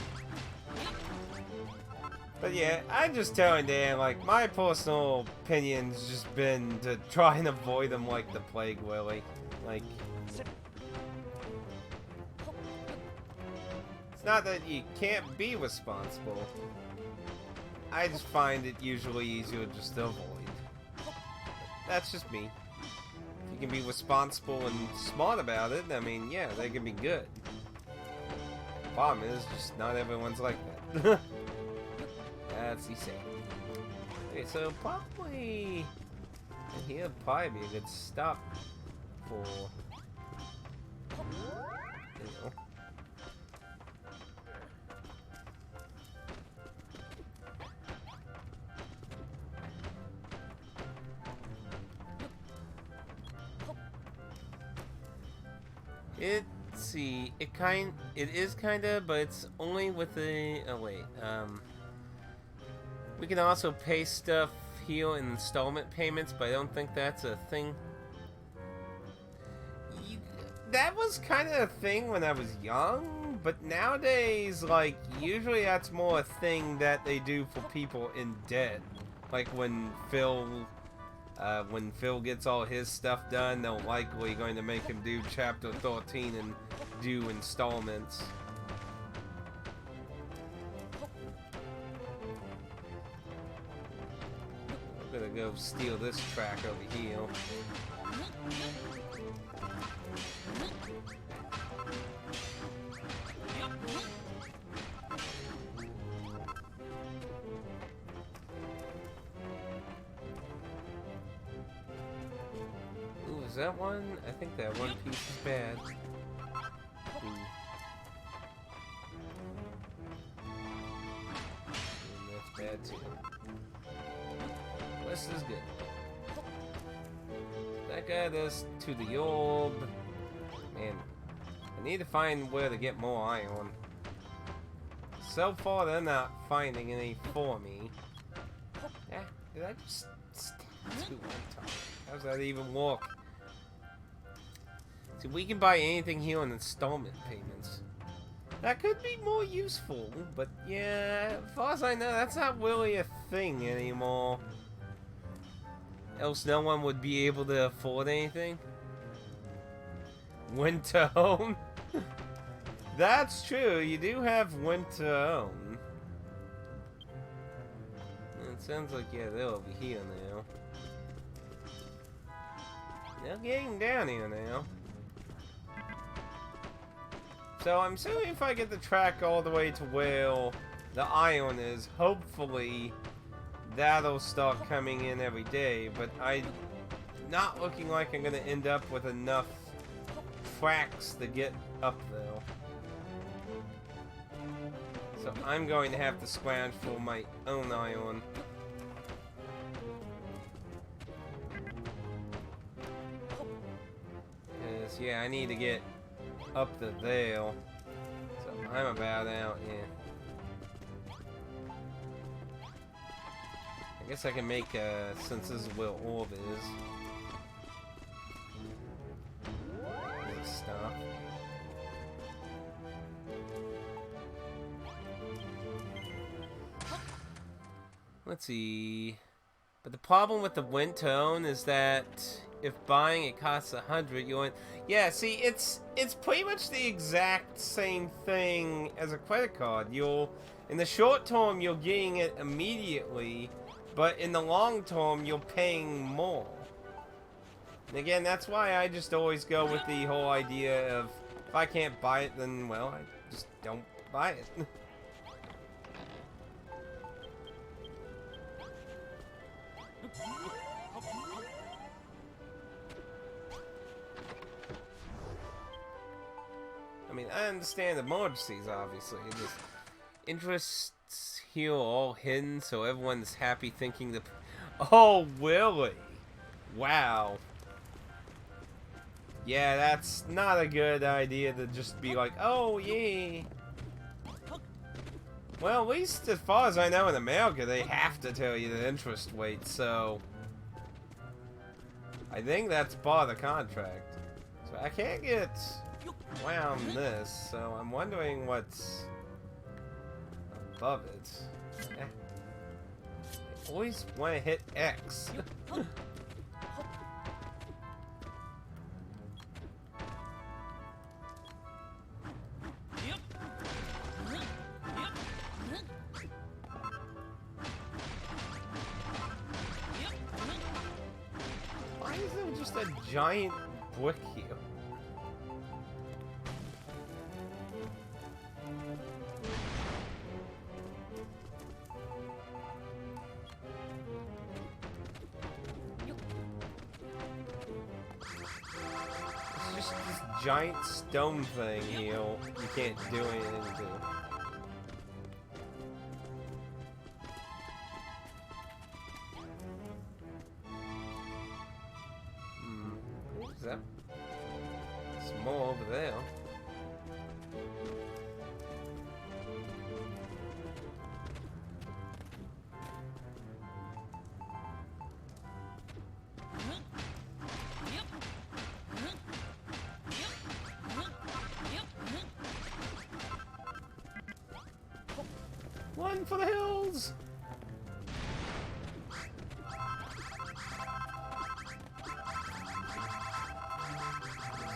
But yeah, I'm just telling Dan, like, my personal opinion's just been to try and avoid them like the plague, really. Like, it's not that you can't be responsible. I just find it usually easier just to avoid. That's just me. If you can be responsible and smart about it, I mean, yeah, they can be good. Problem is, just not everyone's like that. That's the same. Okay, so probably here would probably be a good stop for, you know. Let's see, it is kinda, but it's only with the, oh wait, we can also pay stuff here in installment payments, but I don't think that's a thing. That was kind of a thing when I was young, but nowadays, like, usually that's more a thing that they do for people in debt. Like when Phil gets all his stuff done, they're likely going to make him do Chapter 13 and do installments. I'm gonna go steal this track over here. Ooh, is that one? I think that one piece is bad. Ooh. And that's bad too. This is good. That got us to the orb. Man, I need to find where to get more iron. So far, they're not finding any for me. Did I just stab two one time? How does that even work? See, we can buy anything here on installment payments. That could be more useful, but yeah, as far as I know, that's not really a thing anymore. Else no one would be able to afford anything. Winter Home? That's true, you do have Winter Home. It sounds like, yeah, they're over here now. They're getting down here now. So I'm assuming if I get the track all the way to where the iron is, hopefully that'll start coming in every day, but not looking like I'm gonna end up with enough tracks to get up there. So I'm going to have to scrounge for my own iron. Because, yeah, I need to get up to there. So I'm about out, yeah. I guess I can make, since this is where orb is. Stop. Let's see. But the problem with the wind tone is that if buying it costs 100, you want. Yeah, see, it's pretty much the exact same thing as a credit card. In the short term, you're getting it immediately, but in the long term, you're paying more. And again, that's why I just always go with the whole idea of if I can't buy it, then well, I just don't buy it. I mean, I understand emergencies, obviously. Just interests here are all hidden, so everyone's happy thinking the. Oh, really? Wow. Yeah, that's not a good idea to just be like, oh, yeah. Well, at least as far as I know in America, they have to tell you the interest rate, so. I think that's part of the contract. So I can't get around this, so I'm wondering what's above it. I always want to hit X. just a giant brick here? It's just this giant stone thing here you can't do anything to. What is that? There's more over there. One for the hills!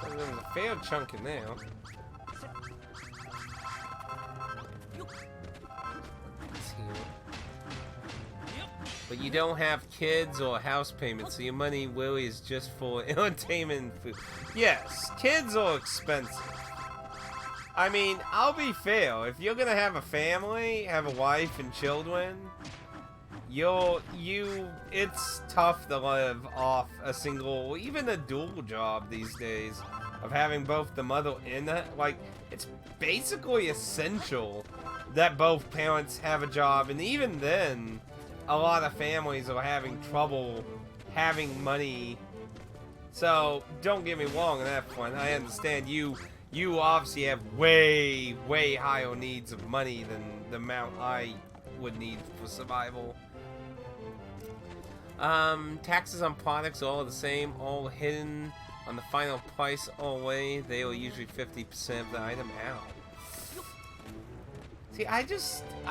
So there was a fair chunk in there. Let's see. But you don't have kids or house payments, so your money really is just for entertainment and food. Yes, kids are expensive. I mean, I'll be fair. If you're gonna have a family, have a wife and children, it's tough to live off a single, even a dual job these days, of having both the mother and the, like, it's basically essential that both parents have a job, and even then, a lot of families are having trouble having money. So, don't get me wrong on that point. I understand you obviously have way, way higher needs of money than the amount I would need for survival. Taxes on products are all the same, all hidden on the final price all the way. They are usually 50% of the item out. See, I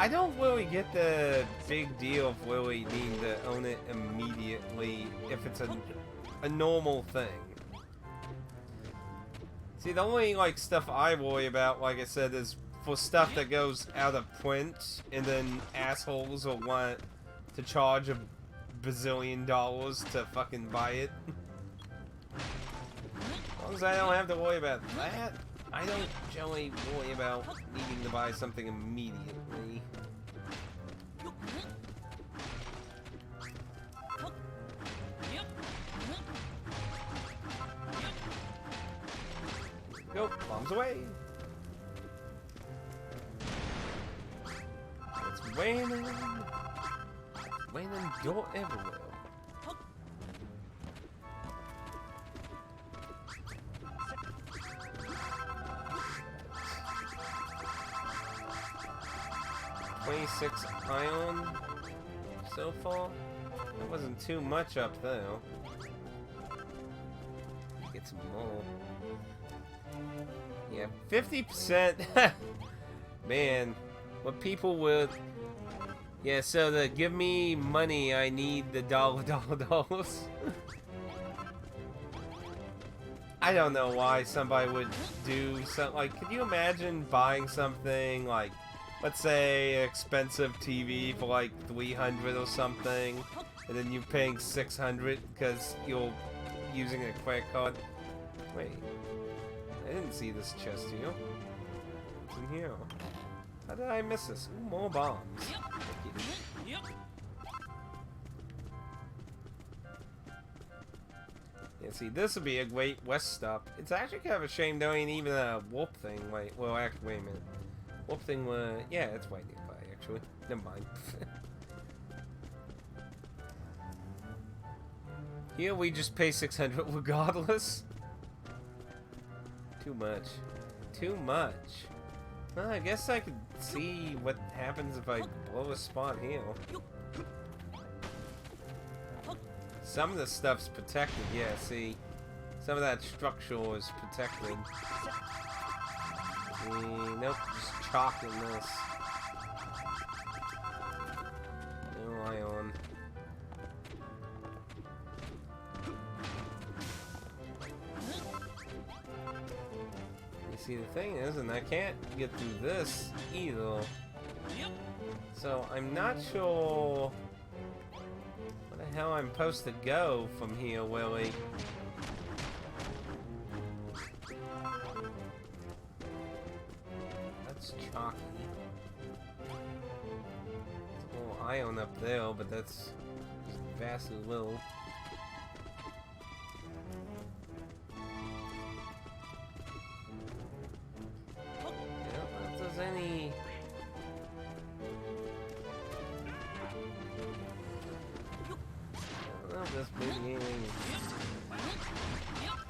don't really get the big deal of really needing to own it immediately if it's a normal thing. See, the only, like, stuff I worry about, like I said, is for stuff that goes out of print, and then assholes will want to charge $1 bazillion to fucking buy it. As long as I don't have to worry about that, I don't generally worry about needing to buy something immediately. Go, bombs away. It's raining. Raining door everywhere. $26 iron so far. That wasn't too much up there. Get some more. Yeah, 50%. Man, what people would. Yeah, so to give me money, I need the dollars. I don't know why somebody would do something. Like, could you imagine buying something like, let's say, an expensive TV for like $300 or something, and then you're paying $600 because you're using a credit card? Wait. I didn't see this chest here. What's in here? How did I miss this? Ooh, more bombs. Yep. Yeah, see, this would be a great west stop. It's actually kind of a shame there ain't even a warp thing. Wait, well, actually, wait a minute. Warp thing was... yeah, it's right nearby, actually. Never mind. Here, we just pay $600 regardless. Too much. Too much. Well, I guess I could see what happens if I blow a spot here. Some of the stuff's protected, yeah, see. Some of that structure is protected. Nope, just chalk in this. No ion. See, the thing is, and I can't get through this either. So I'm not sure. What the hell I'm supposed to go from here, Willie. That's chalky. There's a little ion up there, but that's just vastly little. Any this maybe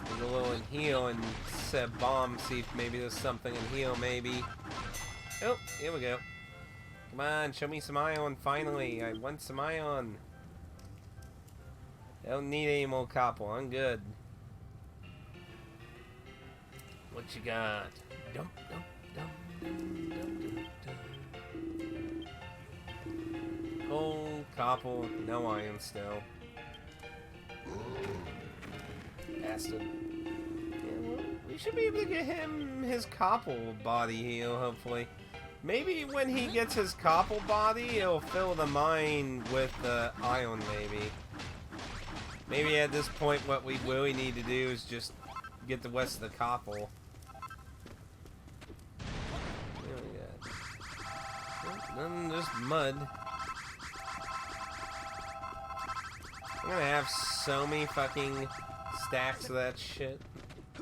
there's a little in here and set bomb, see if maybe there's something in here, maybe. Oh, here we go. Come on, show me some ion finally. I want some ion. I don't need any more copper, I'm good. What you got? Dump, dump, dump. Gold, copper, no iron still. Bastard. Yeah, well, we should be able to get him his copper body here, hopefully. Maybe when he gets his copper body, he'll fill the mine with iron, maybe. Maybe at this point what we really need to do is just get the rest of the copper. Just mud. I'm gonna have so many fucking stacks of that shit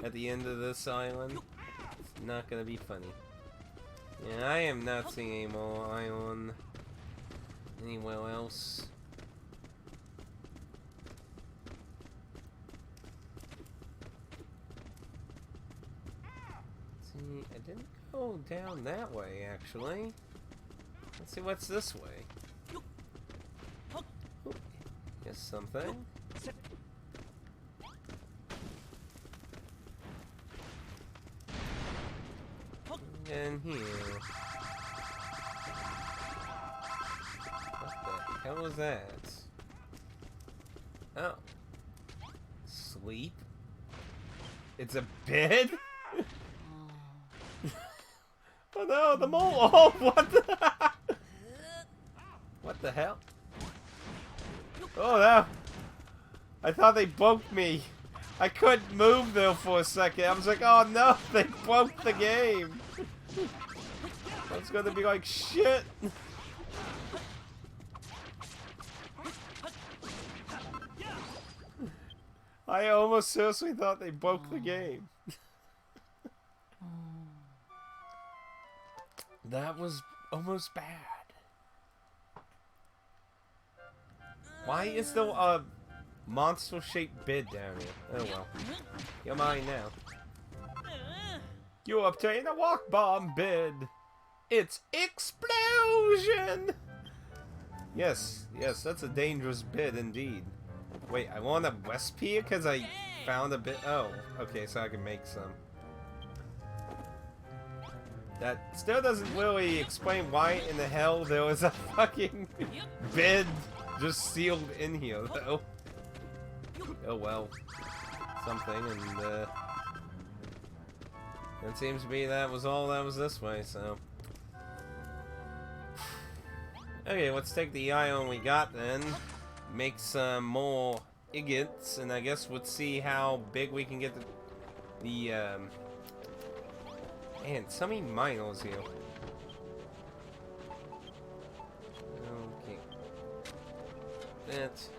at the end of this island. It's not gonna be funny. Yeah, I am not seeing any more iron anywhere else. See, I didn't go down that way actually. Let's see what's this way. Ooh, here's something. And here. What the hell is that? Oh. Sleep? It's a bed? Oh no, the mole! Oh, what the? What the hell? Oh no! I thought they broke me. I couldn't move though for a second. I was like, oh no, they broke the game. I was gonna be like, shit. I almost seriously thought they broke the game. That was almost bad. Why is there a monster-shaped bed down here? Oh well. You're mine now. You obtain a walk bomb bid. It's explosion! Yes, yes, that's a dangerous bid indeed. Wait, I want a recipe because I found a bit. Oh, okay, so I can make some. That still doesn't really explain why in the hell there was a fucking bed just sealed in here, though. Oh well. Something, and it seems to be that was all that was this way, so. Okay, let's take the iron we got then. Make some more ingots, and I guess we'll see how big we can get the man, so many miners here. Okay. That.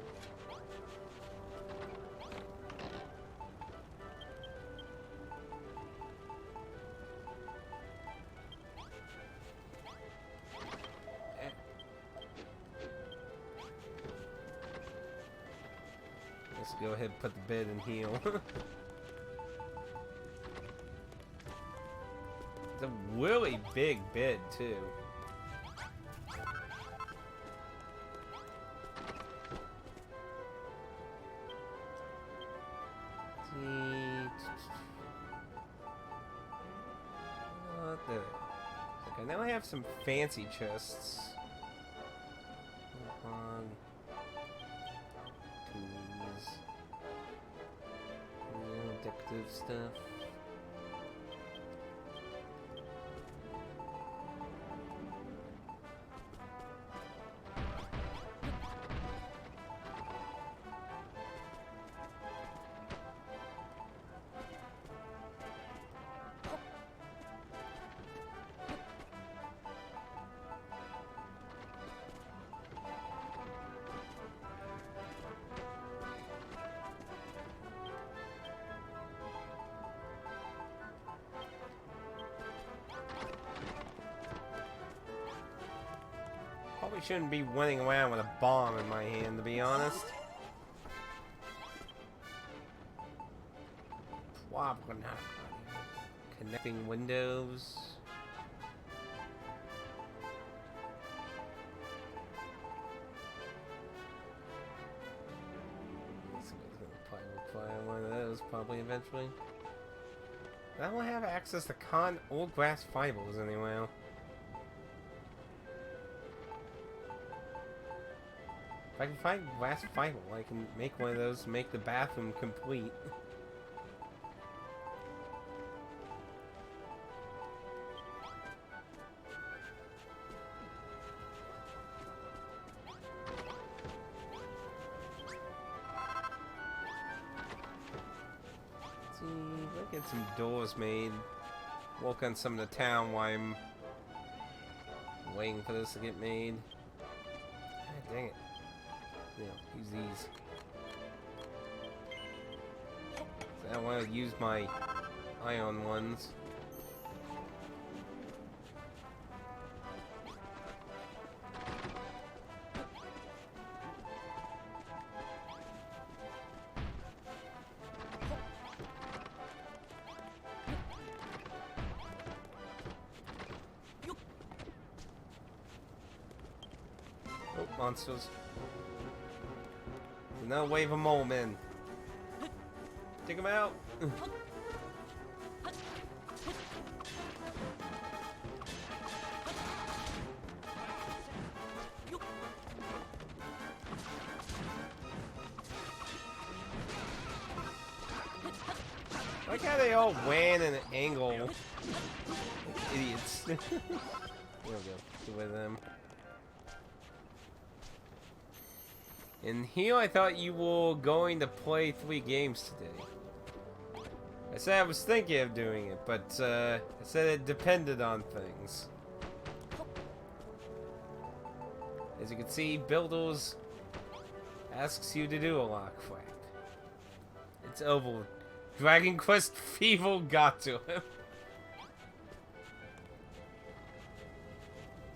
Let's go ahead and put the bed in here. It's a really big bed, too. What the? Okay, now I have some fancy chests. Tools. Decorative stuff. Probably shouldn't be running around with a bomb in my hand, to be honest. Probably not. Connecting windows. Somebody's gonna probably require one of those, probably eventually. I don't have access to cotton or grass fibers anywhere. If I can find glass fiber, I can make one of those to make the bathroom complete. Let's see, we'll get some doors made. Work on some of the town while I'm waiting for this to get made. God dang it. Yeah, use these. So I want to use my iron ones. Oh, monsters. No wave of mole men. Take them out. Like how they all ran in an angle. Like idiots. There we go. Get rid of them. And here I thought you were going to play 3 games today. I said I was thinking of doing it, but I said it depended on things. As you can see, Builders asks you to do a lot of crap. It's over. Dragon Quest fever got to him.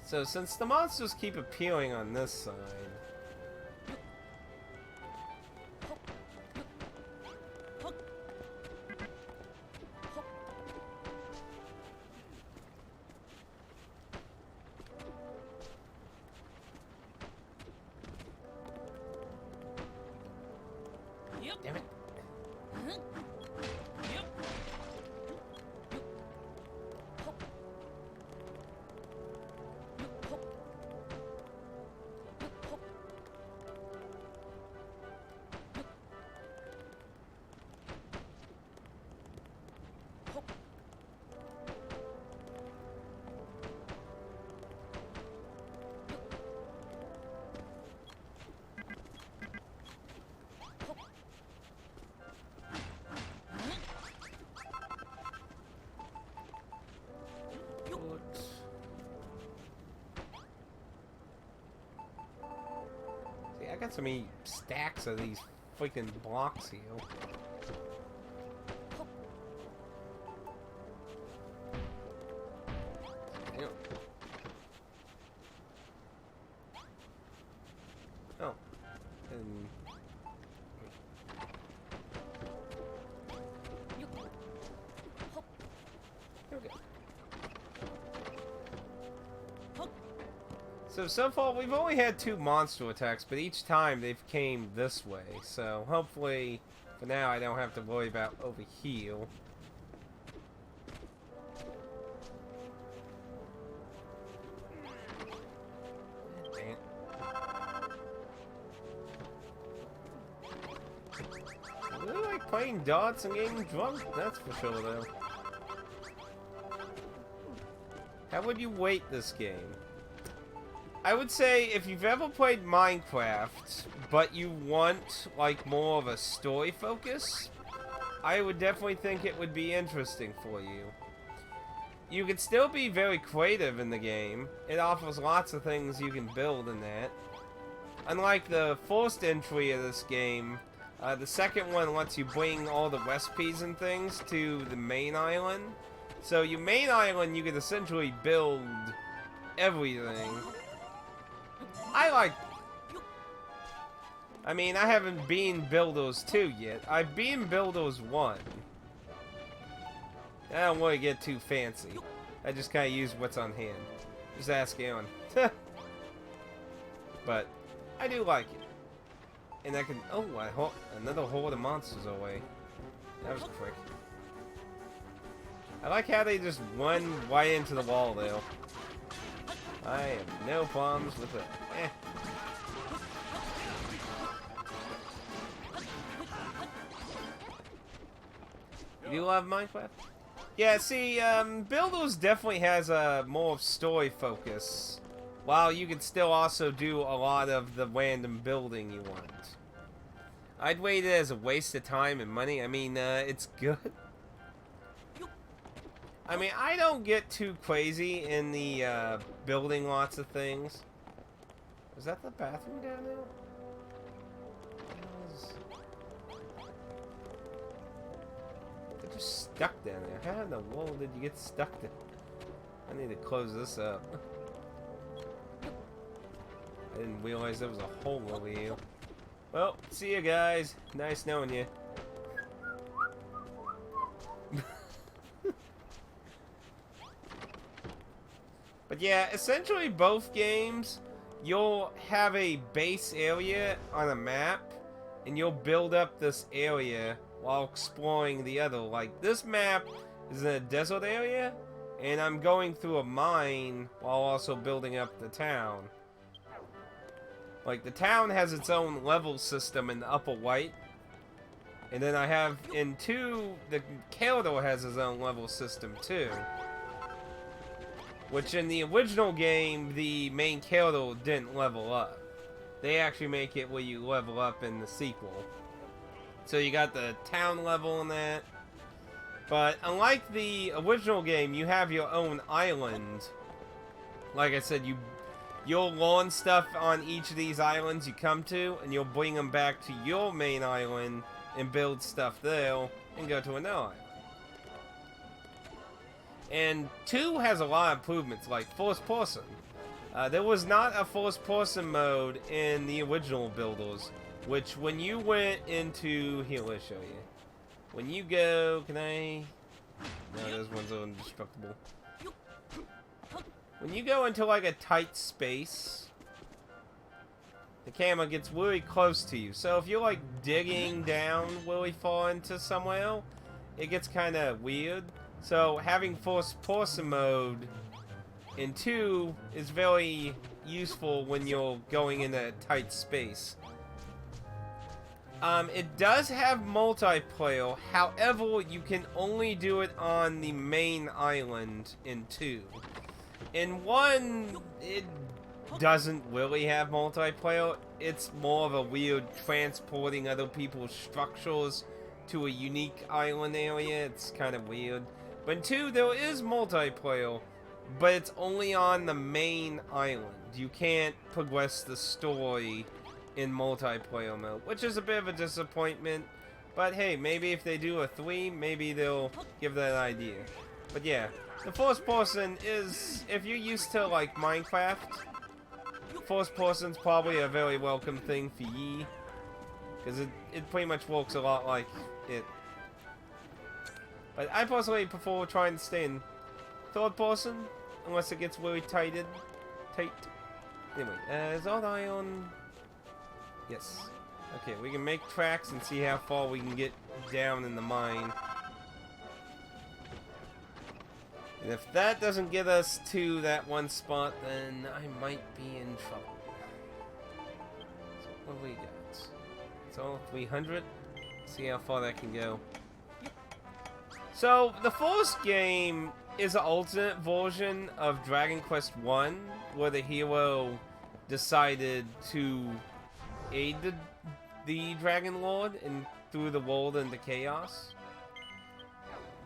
So since the monsters keep appearing on this side, damn it. See, I got so many stacks of these freaking blocks here. Yeah. Oh. And okay. So far we've only had 2 monster attacks, but each time they've came this way. So hopefully, for now, I don't have to worry about over here. Dang it. I really like playing darts and getting drunk, that's for sure, though. How would you weight this game? I would say if you've ever played Minecraft, but you want, like, more of a story focus, I would definitely think it would be interesting for you. You could still be very creative in the game. It offers lots of things you can build in that. Unlike the first entry of this game, the second one lets you bring all the recipes and things to the main island. So your main island, you could essentially build everything. I like... I mean, I haven't been Builders 2 yet. I've been Builders 1. I don't want to get too fancy. I just kind of use what's on hand. Just ask Aaron. But I do like it. And I can... Oh, another horde of monsters away. That was quick. I like how they just run right into the wall, though. I have no problems with it. You do love Minecraft? Yeah, see, Builders definitely has a more story focus, while you can still also do a lot of the random building you want. I'd rate it as a waste of time and money. I mean, it's good. I mean, I don't get too crazy in the building lots of things. Is that the bathroom down there? They're just stuck down there. How in the world did you get stuck there? I need to close this up. I didn't realize there was a hole over here. Well, see you guys. Nice knowing you. But yeah, essentially both games, you'll have a base area on a map, and you'll build up this area while exploring the other. Like, this map is in a desert area, and I'm going through a mine while also building up the town. Like, the town has its own level system in the upper right, and then I have in 2, the corridor has its own level system too. Which in the original game, the main corridor didn't level up. They actually make it where you level up in the sequel. So you got the town level in that. But unlike the original game, you have your own island. Like I said, you'll launch stuff on each of these islands you come to, and you'll bring them back to your main island and build stuff there, and go to another island. And 2 has a lot of improvements, like first person. There was not a first person mode in the original Builders, which when you went into... Here, let's show you. When you go... Can I... No, those ones are indestructible. When you go into like a tight space, the camera gets really close to you. So if you're like digging down really far into somewhere, it gets kind of weird. So having first person mode in 2 is very useful when you're going in a tight space. It does have multiplayer, however, you can only do it on the main island in 2. In 1, it doesn't really have multiplayer. It's more of a weird transporting other people's structures to a unique island area. It's kind of weird. But in 2, there is multiplayer, but it's only on the main island. You can't progress the story in multiplayer mode, which is a bit of a disappointment. But hey, maybe if they do a 3, maybe they'll give that an idea. But yeah, the first person is, if you're used to like Minecraft, first person's probably a very welcome thing for ye, because it pretty much works a lot like it. But I personally prefer trying to stay in third person, unless it gets really tight. Anyway, is all iron? Yes. Okay, we can make tracks and see how far we can get down in the mine. And if that doesn't get us to that one spot, then I might be in trouble. So what do we got? It's all 300. See how far that can go. So, the first game is an alternate version of Dragon Quest I, where the hero decided to aid the Dragon Lord and threw the world into chaos.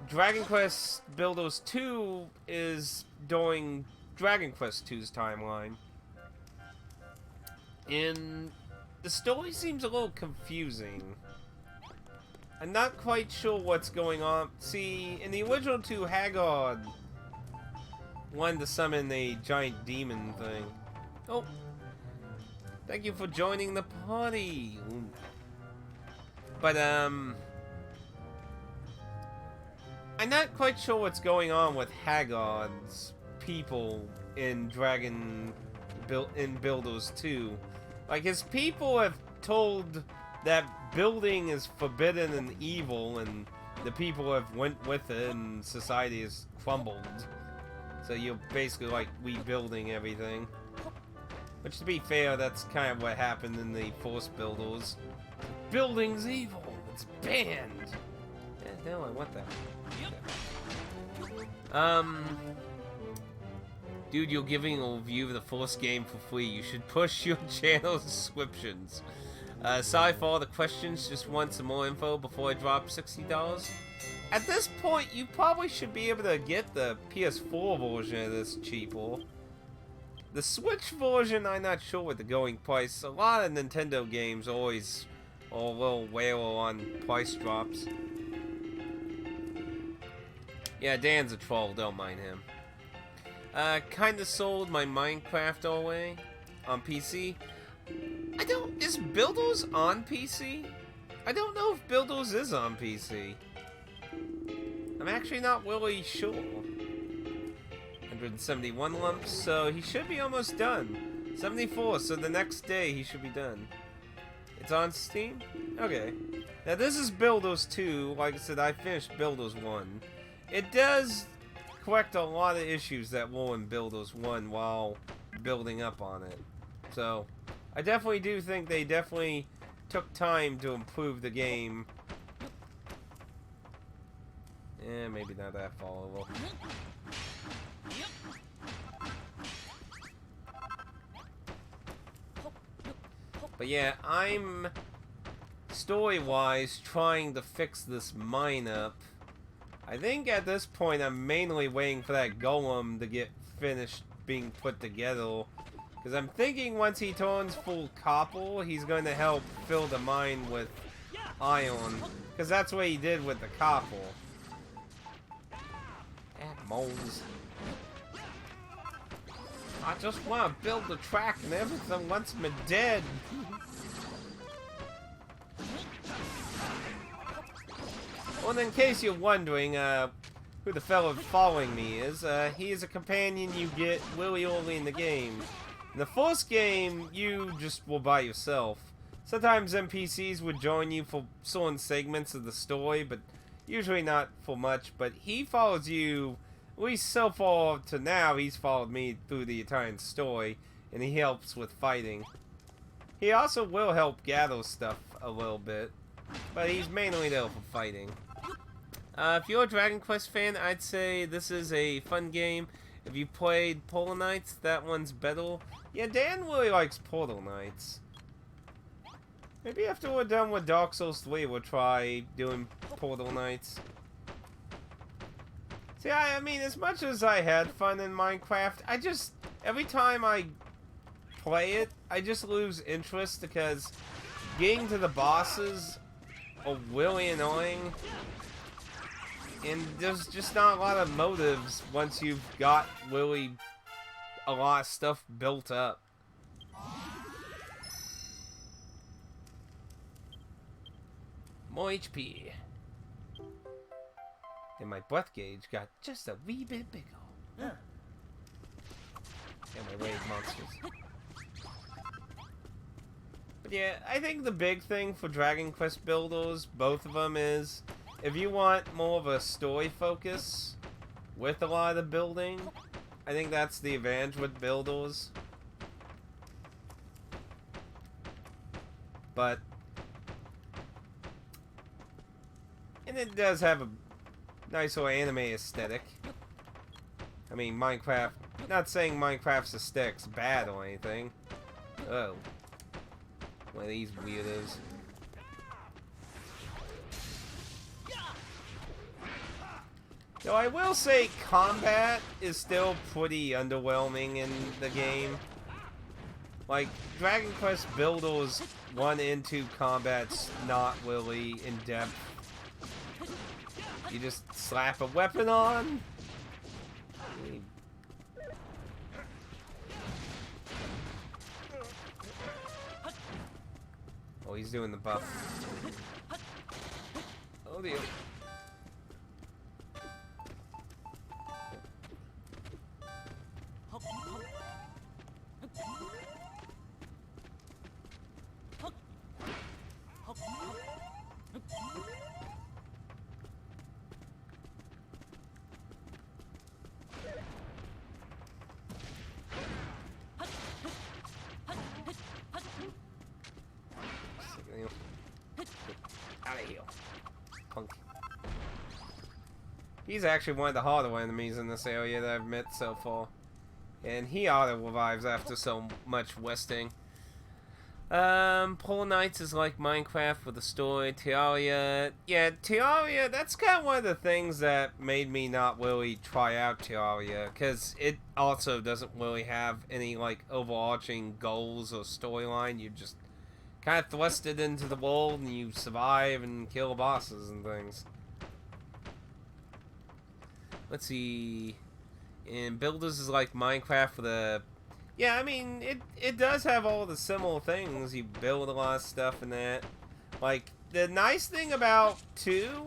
Dragon Quest Builders 2 is during Dragon Quest II's timeline. And the story seems a little confusing. I'm not quite sure what's going on. See, in the original 2, Haggard wanted to summon a giant demon thing. Oh. Thank you for joining the party. Ooh. But, I'm not quite sure what's going on with Haggard's people in Builders 2. Like, his people have told that building is forbidden and evil, and the people have went with it, and society has crumbled. So you're basically, like, rebuilding everything. Which, to be fair, that's kind of what happened in the Force Builders. Building's evil! It's banned! Yeah, no, I want that. Dude, you're giving a review of the Force game for free. You should push your channel subscriptions. Sorry for all the questions. Just want some more info before I drop $60. At this point, you probably should be able to get the PS4 version of this cheaper. The Switch version, I'm not sure what the going price. A lot of Nintendo games always are a little whale on price drops. Yeah, Dan's a troll, don't mind him. Kinda sold my Minecraft away on PC. Is Builders on PC? I don't know if Builders is on PC. I'm actually not really sure. 171 lumps, so he should be almost done. 74, so the next day he should be done. It's on Steam? Okay. Now this is Builders 2. Like I said, I finished Builders 1. It does correct a lot of issues that were in Builders 1 while building up on it. So, I definitely do think they definitely took time to improve the game. Eh, maybe not that followable. But yeah, I'm story-wise trying to fix this mine up. I think at this point I'm mainly waiting for that golem to get finished being put together. Because I'm thinking once he turns full copper, he's going to help fill the mine with iron. Because that's what he did with the copper. Moles. I just want to build the track and everything wants me dead. Well, in case you're wondering who the fellow following me is, he is a companion you get really early in the game. In the first game, you just were by yourself. Sometimes NPCs would join you for certain segments of the story, but usually not for much. But he follows you, at least so far to now, he's followed me through the entire story, and he helps with fighting. He also will help gather stuff a little bit, but he's mainly there for fighting. If you're a Dragon Quest fan, I'd say this is a fun game. If you played Portal Knights, that one's better. Yeah, Dan really likes Portal Knights. Maybe after we're done with Dark Souls 3, we'll try doing Portal Knights. See, I mean, as much as I had fun in Minecraft, every time I play it, I just lose interest because getting to the bosses are really annoying. And there's just not a lot of motives once you've got really a lot of stuff built up. More HP. And my breath gauge got just a wee bit bigger. And my wave monsters. But yeah, I think the big thing for Dragon Quest builders, both of them, is if you want more of a story focus with a lot of the building, I think that's the advantage with builders. But, and it does have a nice little anime aesthetic. I mean, Minecraft, not saying Minecraft's aesthetic's bad or anything. Oh. One of these weirdos. Though I will say combat is still pretty underwhelming in the game. Like, Dragon Quest Builders 1 and 2 combat's not really in-depth. You just slap a weapon on. Oh, he's doing the buff. Oh dear. Out of here, punk. He's actually one of the harder enemies in this area that I've met so far. And he auto-revives after so much westing. Pole Knights is like Minecraft with a story. Terraria. Yeah, Terraria, that's kind of one of the things that made me not really try out Terraria. Because it also doesn't really have any, like, overarching goals or storyline. You just kind of thrusted into the world and you survive and kill bosses and things. Let's see. And Builders is like Minecraft with a... Yeah, I mean, it does have all the similar things. You build a lot of stuff in that. Like, the nice thing about 2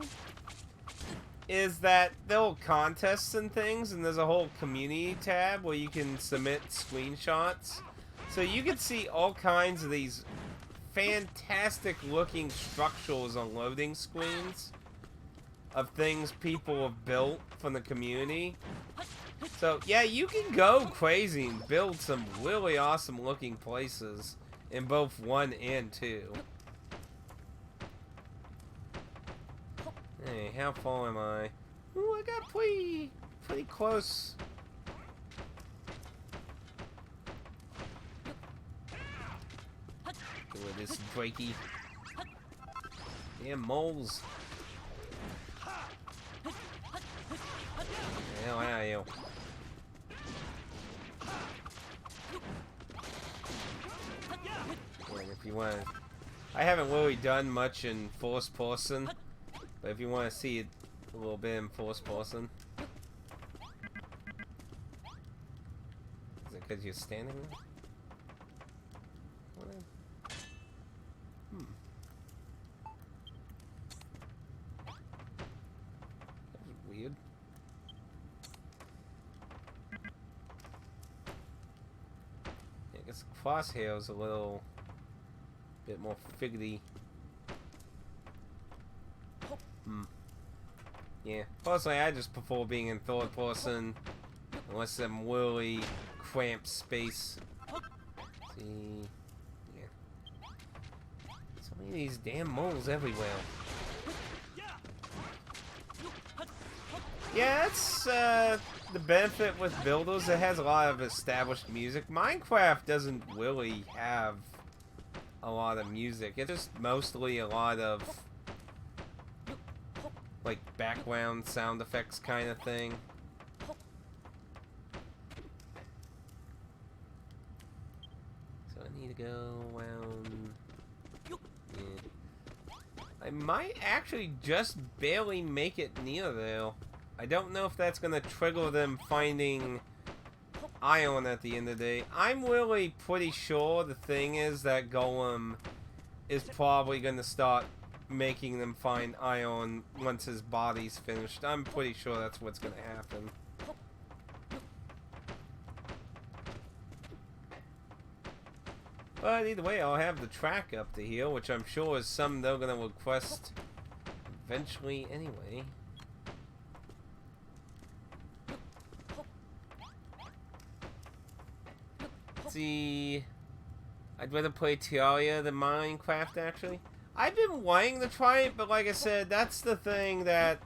is that there are contests and things, and there's a whole community tab where you can submit screenshots. So you can see all kinds of these fantastic looking structures on loading screens of things people have built from the community. So yeah, you can go crazy and build some really awesome looking places in both 1 and 2. Hey, how far am I? Ooh, I got pretty close. With this breaky. Damn moles. Hell out of you. And if you want, I haven't really done much in first person, but if you want to see it a little bit in first person, is it because you're standing there? Weird. Yeah, I guess crosshair is a little bit more figgy. Yeah, personally I just prefer being in third person unless I'm really cramped space. See, yeah. So many of these damn moles everywhere. Yeah, that's the benefit with Builders. It has a lot of established music. Minecraft doesn't really have a lot of music. It's just mostly a lot of like background sound effects kind of thing. So I need to go around. Yeah. I might actually just barely make it near there. I don't know if that's gonna trigger them finding iron at the end of the day. I'm really pretty sure the thing is that Golem is probably gonna start making them find iron once his body's finished. I'm pretty sure that's what's gonna happen. But either way, I'll have the track up to here, which I'm sure is something they're gonna request eventually anyway. See, I'd rather play Terraria than Minecraft, actually. I've been wanting to try it, but like I said, that's the thing that...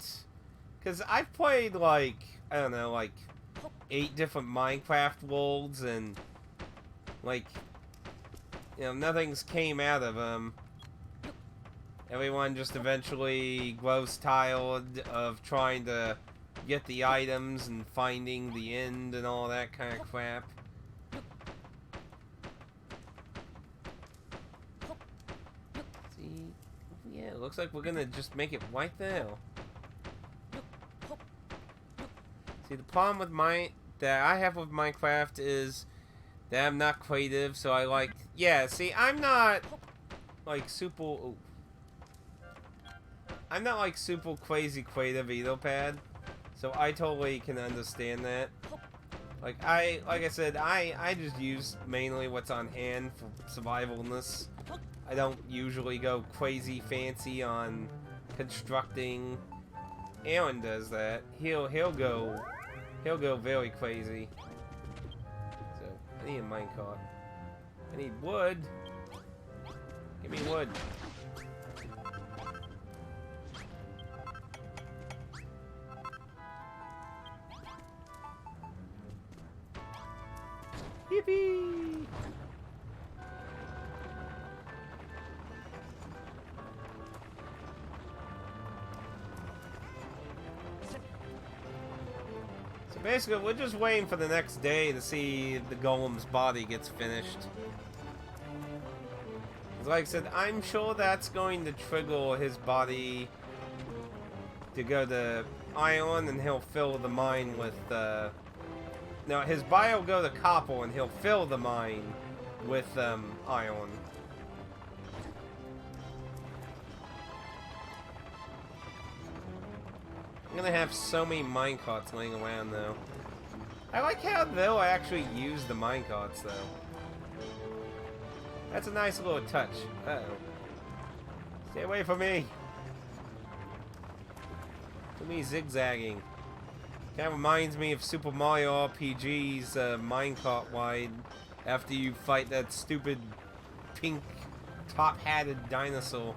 Because I've played, like, I don't know, like, 8 different Minecraft worlds, and, like, you know, nothing's came out of them. Everyone just eventually grows tired of trying to get the items and finding the end and all that kind of crap. Yeah, it looks like we're gonna just make it right there. See, the problem with that I have with Minecraft is that I'm not creative, so I like... Yeah, see, I'm not, like super. Ooh. I'm not like super crazy creative either, Pad. So I totally can understand that. Like I said, I just use mainly what's on hand for survivalness. I don't usually go crazy fancy on constructing. Aaron does that. He'll go very crazy. So I need a minecart. I need wood. Give me wood. Yippee! So basically, we're just waiting for the next day to see if the golem's body gets finished. 'Cause like I said, I'm sure that's going to trigger his body to go to iron, and he'll fill the mine with no, his body will go to copper, and he'll fill the mine with iron. I'm gonna have so many minecarts laying around though. I like how they'll actually use the minecarts though. That's a nice little touch. Uh-oh. Stay away from me. Too many zigzagging. Kind of reminds me of Super Mario RPG's minecart wide after you fight that stupid pink top-hatted dinosaur.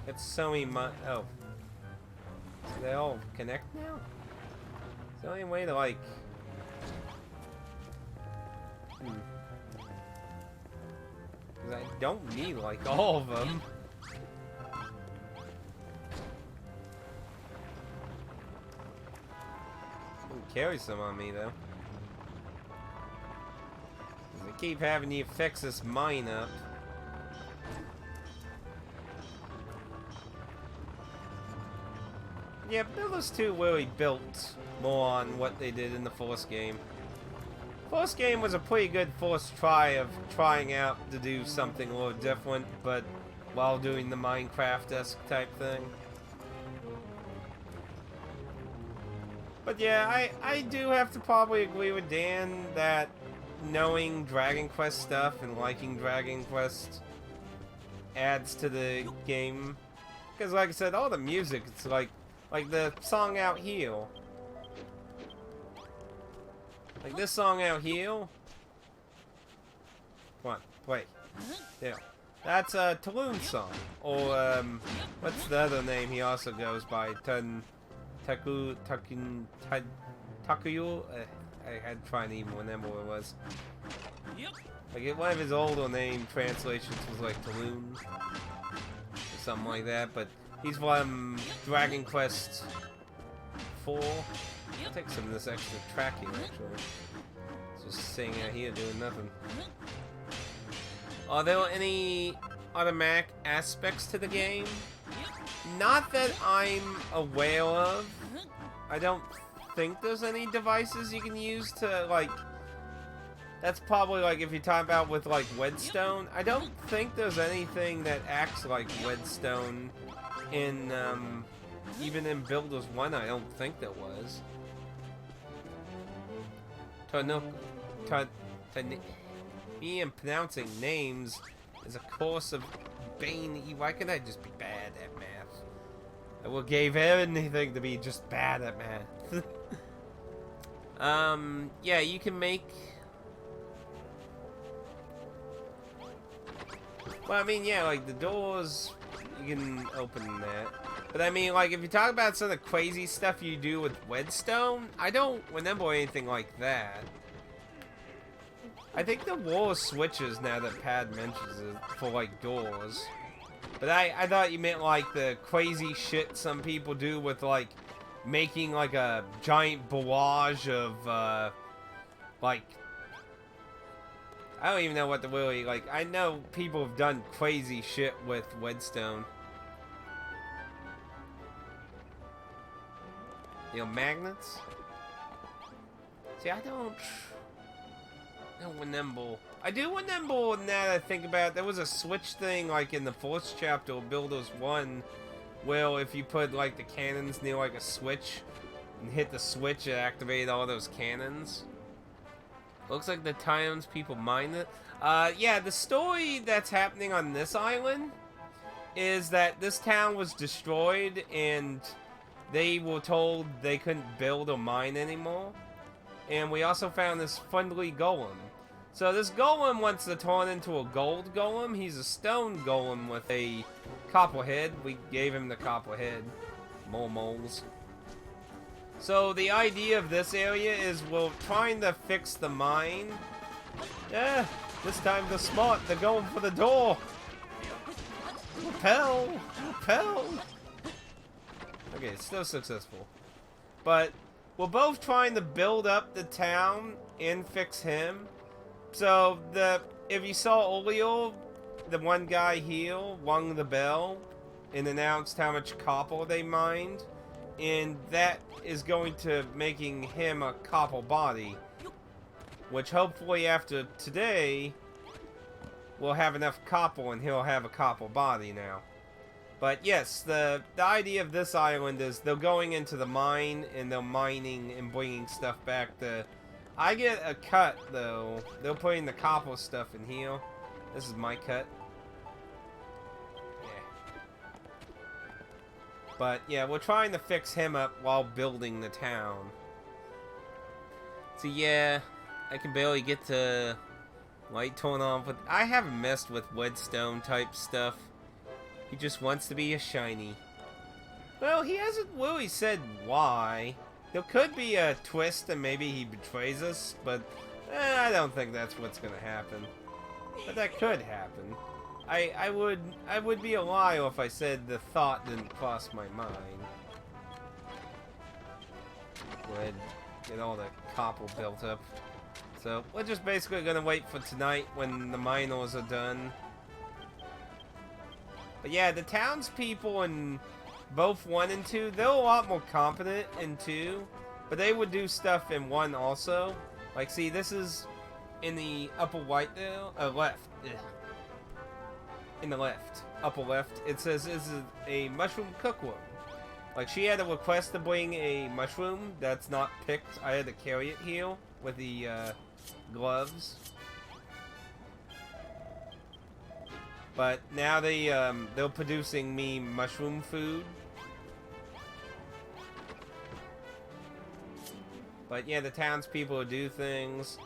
It's so many oh. So they all connect now? Is there any way to like... Because I don't need like all of them. Carry some on me though. Because I keep having you fix this mine up. Yeah, Builders 2 really built more on what they did in the first game. First game was a pretty good first try of trying out to do something a little different, but while doing the Minecraft-esque type thing. But yeah, I do have to probably agree with Dan that knowing Dragon Quest stuff and liking Dragon Quest adds to the game. Because like I said, all the music, it's like the song Out Here. Like this song Out Here. Come on, play. There. That's a Taloon song. Or, what's the other name he also goes by? Takuyo? I had to try and even remember what it was. Like, one of his older name translations was like Taloon. Or something like that, but he's from Dragon Quest 4. I'll take some of this extra tracking, actually. Just sitting out here doing nothing. Are there any automatic aspects to the game? Not that I'm aware of. I don't think there's any devices you can use to, like... That's probably, like, if you're talking about with, like, Wedstone. I don't think there's anything that acts like Wedstone in, even in Builders 1, I don't think there was. Me and pronouncing names is a course of Bane. Why can't I just be bad at math? I will give anything to be just bad at math. Yeah, you can make... Well, I mean, yeah, like, the doors, you can open that. But I mean, like, if you talk about some of the crazy stuff you do with Wedstone, I don't remember anything like that. I think there were switches now that Pad mentions it for, like, doors. But I thought you meant, like, the crazy shit some people do with, like, making, like, a giant barrage of, like... I don't even know what the really, like, I know people have done crazy shit with Wedstone. You know, magnets? See, I don't... No, Nimble. I do Nimble now that I think about it. There was a switch thing like in the fourth chapter of Builders 1 where if you put like the cannons near like a switch and hit the switch, it activated all those cannons. Looks like the times people mine it. Yeah, the story that's happening on this island is that this town was destroyed and they were told they couldn't build or mine anymore. And we also found this friendly golem. So this golem wants to turn into a gold golem. He's a stone golem with a copper head. We gave him the copper head. More moles. So the idea of this area is we're trying to fix the mine. Yeah, this time they're smart. They're going for the door. Repel! Repel! Okay, it's still successful. But we're both trying to build up the town and fix him. So if you saw earlier, the one guy here rung the bell and announced how much copper they mined. And that is going to making him a copper body. Which hopefully after today, we'll have enough copper and he'll have a copper body now. But yes, the idea of this island is they're going into the mine and they're mining and bringing stuff back to... I get a cut though. They're putting the copper stuff in here. This is my cut. But yeah, we're trying to fix him up while building the town. So yeah, I can barely get to light turn on, but I haven't messed with Whetstone type stuff. He just wants to be a shiny. Well, he hasn't really said why. There could be a twist and maybe he betrays us, but I don't think that's what's gonna happen. But that could happen. I would be a liar if I said the thought didn't cross my mind. Go ahead, get all the copper built up. So we're just basically gonna wait for tonight when the miners are done. But yeah, the townspeople in both 1 and 2, they're a lot more competent in 2, but they would do stuff in 1 also. Like, see, this is in the upper right there, left. Ugh. In the left, upper left, it says this is a mushroom cookroom. Like, she had a request to bring a mushroom that's not picked. I had to carry it here with the gloves. But now they're producing me mushroom food. But yeah, the townspeople do things.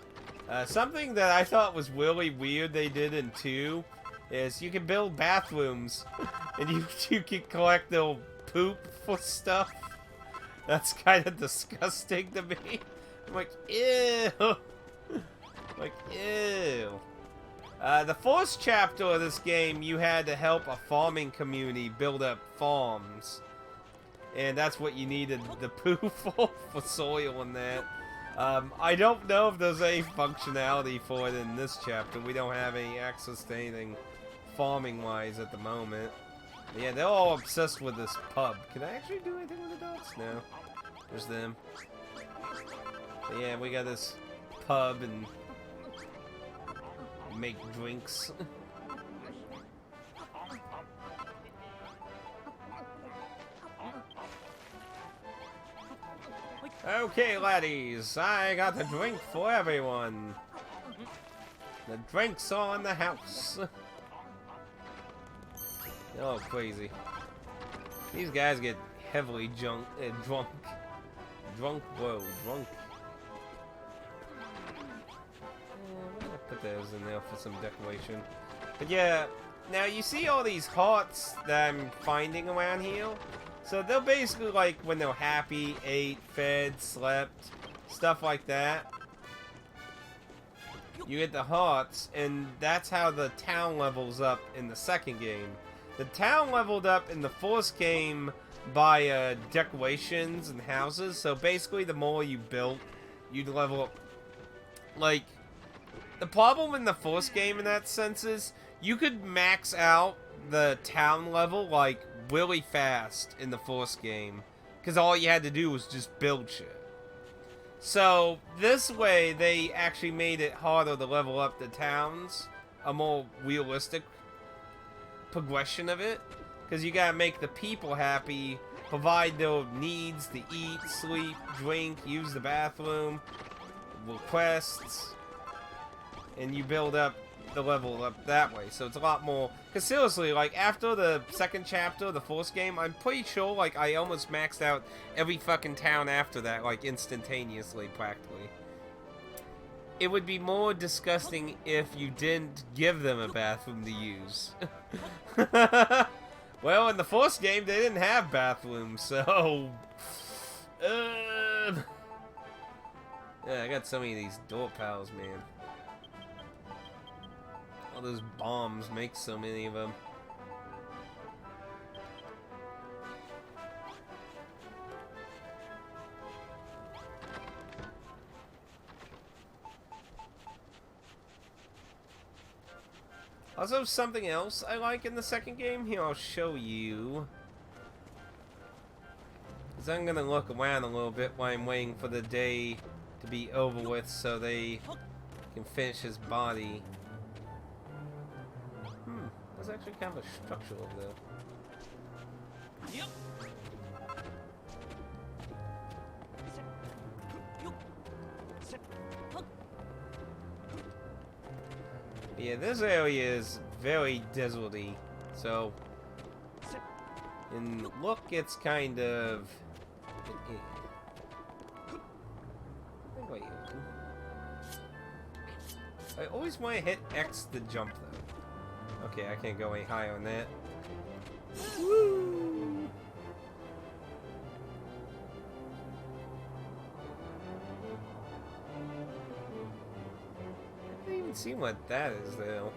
Something that I thought was really weird they did in 2 is you can build bathrooms and you can collect their poop for stuff. That's kind of disgusting to me. I'm like, ew. Like, ew. The first chapter of this game, you had to help a farming community build up farms. And that's what you needed the poo for soil and that. I don't know if there's any functionality for it in this chapter. We don't have any access to anything farming-wise at the moment. But yeah, they're all obsessed with this pub. Can I actually do anything with the dogs? No. There's them. But yeah, we got this pub and make drinks. Okay, laddies, I got the drink for everyone. The drinks are in the house. Oh, crazy. These guys get heavily drunk. Drunk, bro, drunk. I'm gonna put those in there for some decoration. But yeah, now you see all these hearts that I'm finding around here? So they're basically like when they're happy, ate, fed, slept, stuff like that. You get the hearts, and that's how the town levels up in the second game. The town leveled up in the first game by decorations and houses. So basically, the more you built, you'd level up. Like, the problem in the first game in that sense is you could max out the town level like really fast in the first game, because all you had to do was just build shit. So this way, they actually made it harder to level up the towns. A more realistic progression of it. Because you gotta make the people happy, provide their needs to eat, sleep, drink, use the bathroom, requests, and you build up the level up that way. So it's a lot more. Because seriously, like after the second chapter, the first game, I'm pretty sure like I almost maxed out every fucking town after that, like instantaneously, practically. It would be more disgusting if you didn't give them a bathroom to use. Well, in the first game, they didn't have bathrooms, so... yeah, I got so many of these door pals, man. All those bombs make so many of them. Also, something else I like in the second game, here I'll show you. Because I'm going to look around a little bit while I'm waiting for the day to be over with so they can finish his body. There's actually kind of a structure over there. Yep. Yeah, this area is very deserty, so in look it's kind of... Wait, I always want to hit X to jump though. Okay, I can't go any higher on that. Woo! I didn't even see what that is though.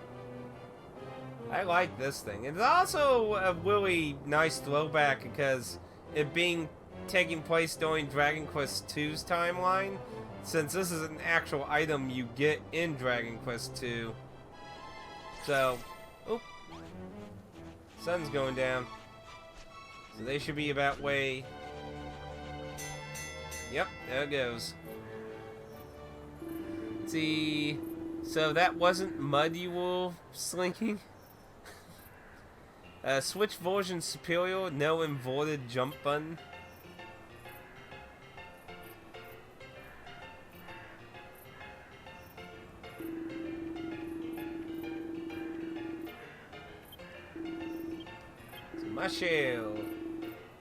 I like this thing. It's also a really nice throwback because it being taking place during Dragon Quest II's timeline, since this is an actual item you get in Dragon Quest II. So, oop, sun's going down. So they should be about way. Yep, there it goes. Let's see, so that wasn't mud you were slinking? Switch version superior, no inverted jump button. So my shell,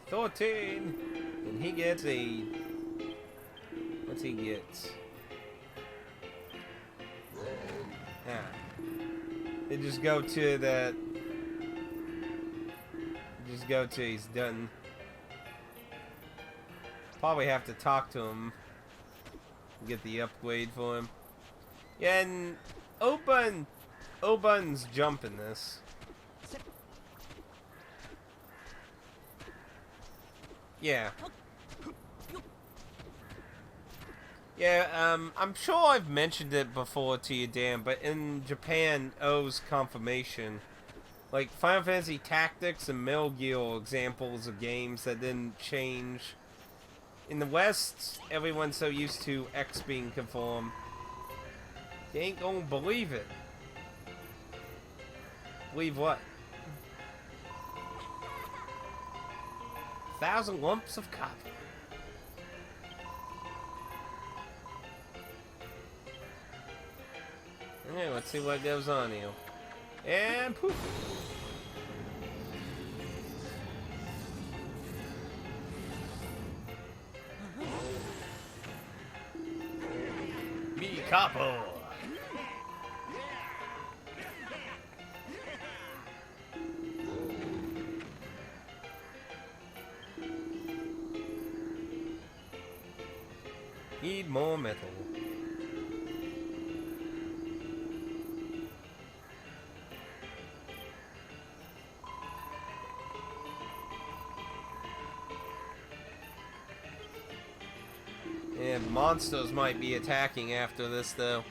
13, and he gets a. What's he get? They just go to that. Just go to he's done. Probably have to talk to him. Get the upgrade for him. Yeah, and Obun's jumping this. Yeah. Yeah, I'm sure I've mentioned it before to you, Dan, but in Japan, O's confirmation. Like, Final Fantasy Tactics and Metal Gear are examples of games that didn't change. In the West, everyone's so used to X being confirmed. You ain't gonna believe it. Believe what? 1,000 lumps of copper. Okay, let's see what goes on here. And poof. Me capo. Need more metal. And monsters might be attacking after this, though.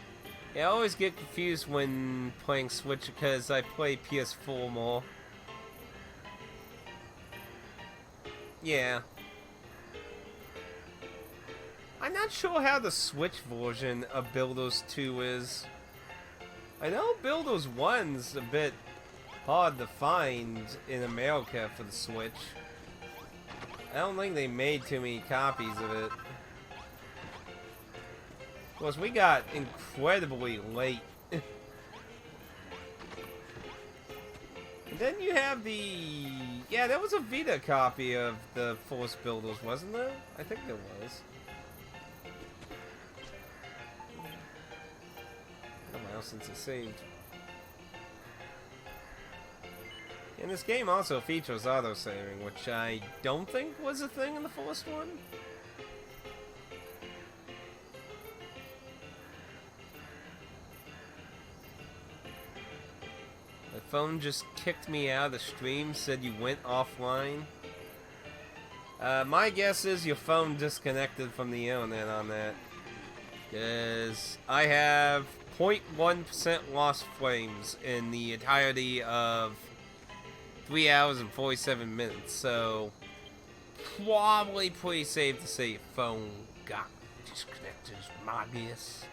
Yeah, I always get confused when playing Switch because I play PS4 more. Yeah. I'm not sure how the Switch version of Builders 2 is. I know Builders 1's a bit hard to find in America for the Switch. I don't think they made too many copies of it. Of course, we got incredibly late. And then you have the... Yeah, there was a Vita copy of the Force Builders, wasn't there? I think there was. A while since it saved. And this game also features auto-saving, which I don't think was a thing in the first one. My phone just kicked me out of the stream, said you went offline. My guess is your phone disconnected from the internet on that. Because I have 0.1% lost frames in the entirety of 3 hours and 47 minutes, so probably pretty safe to say your phone got disconnected, my guess.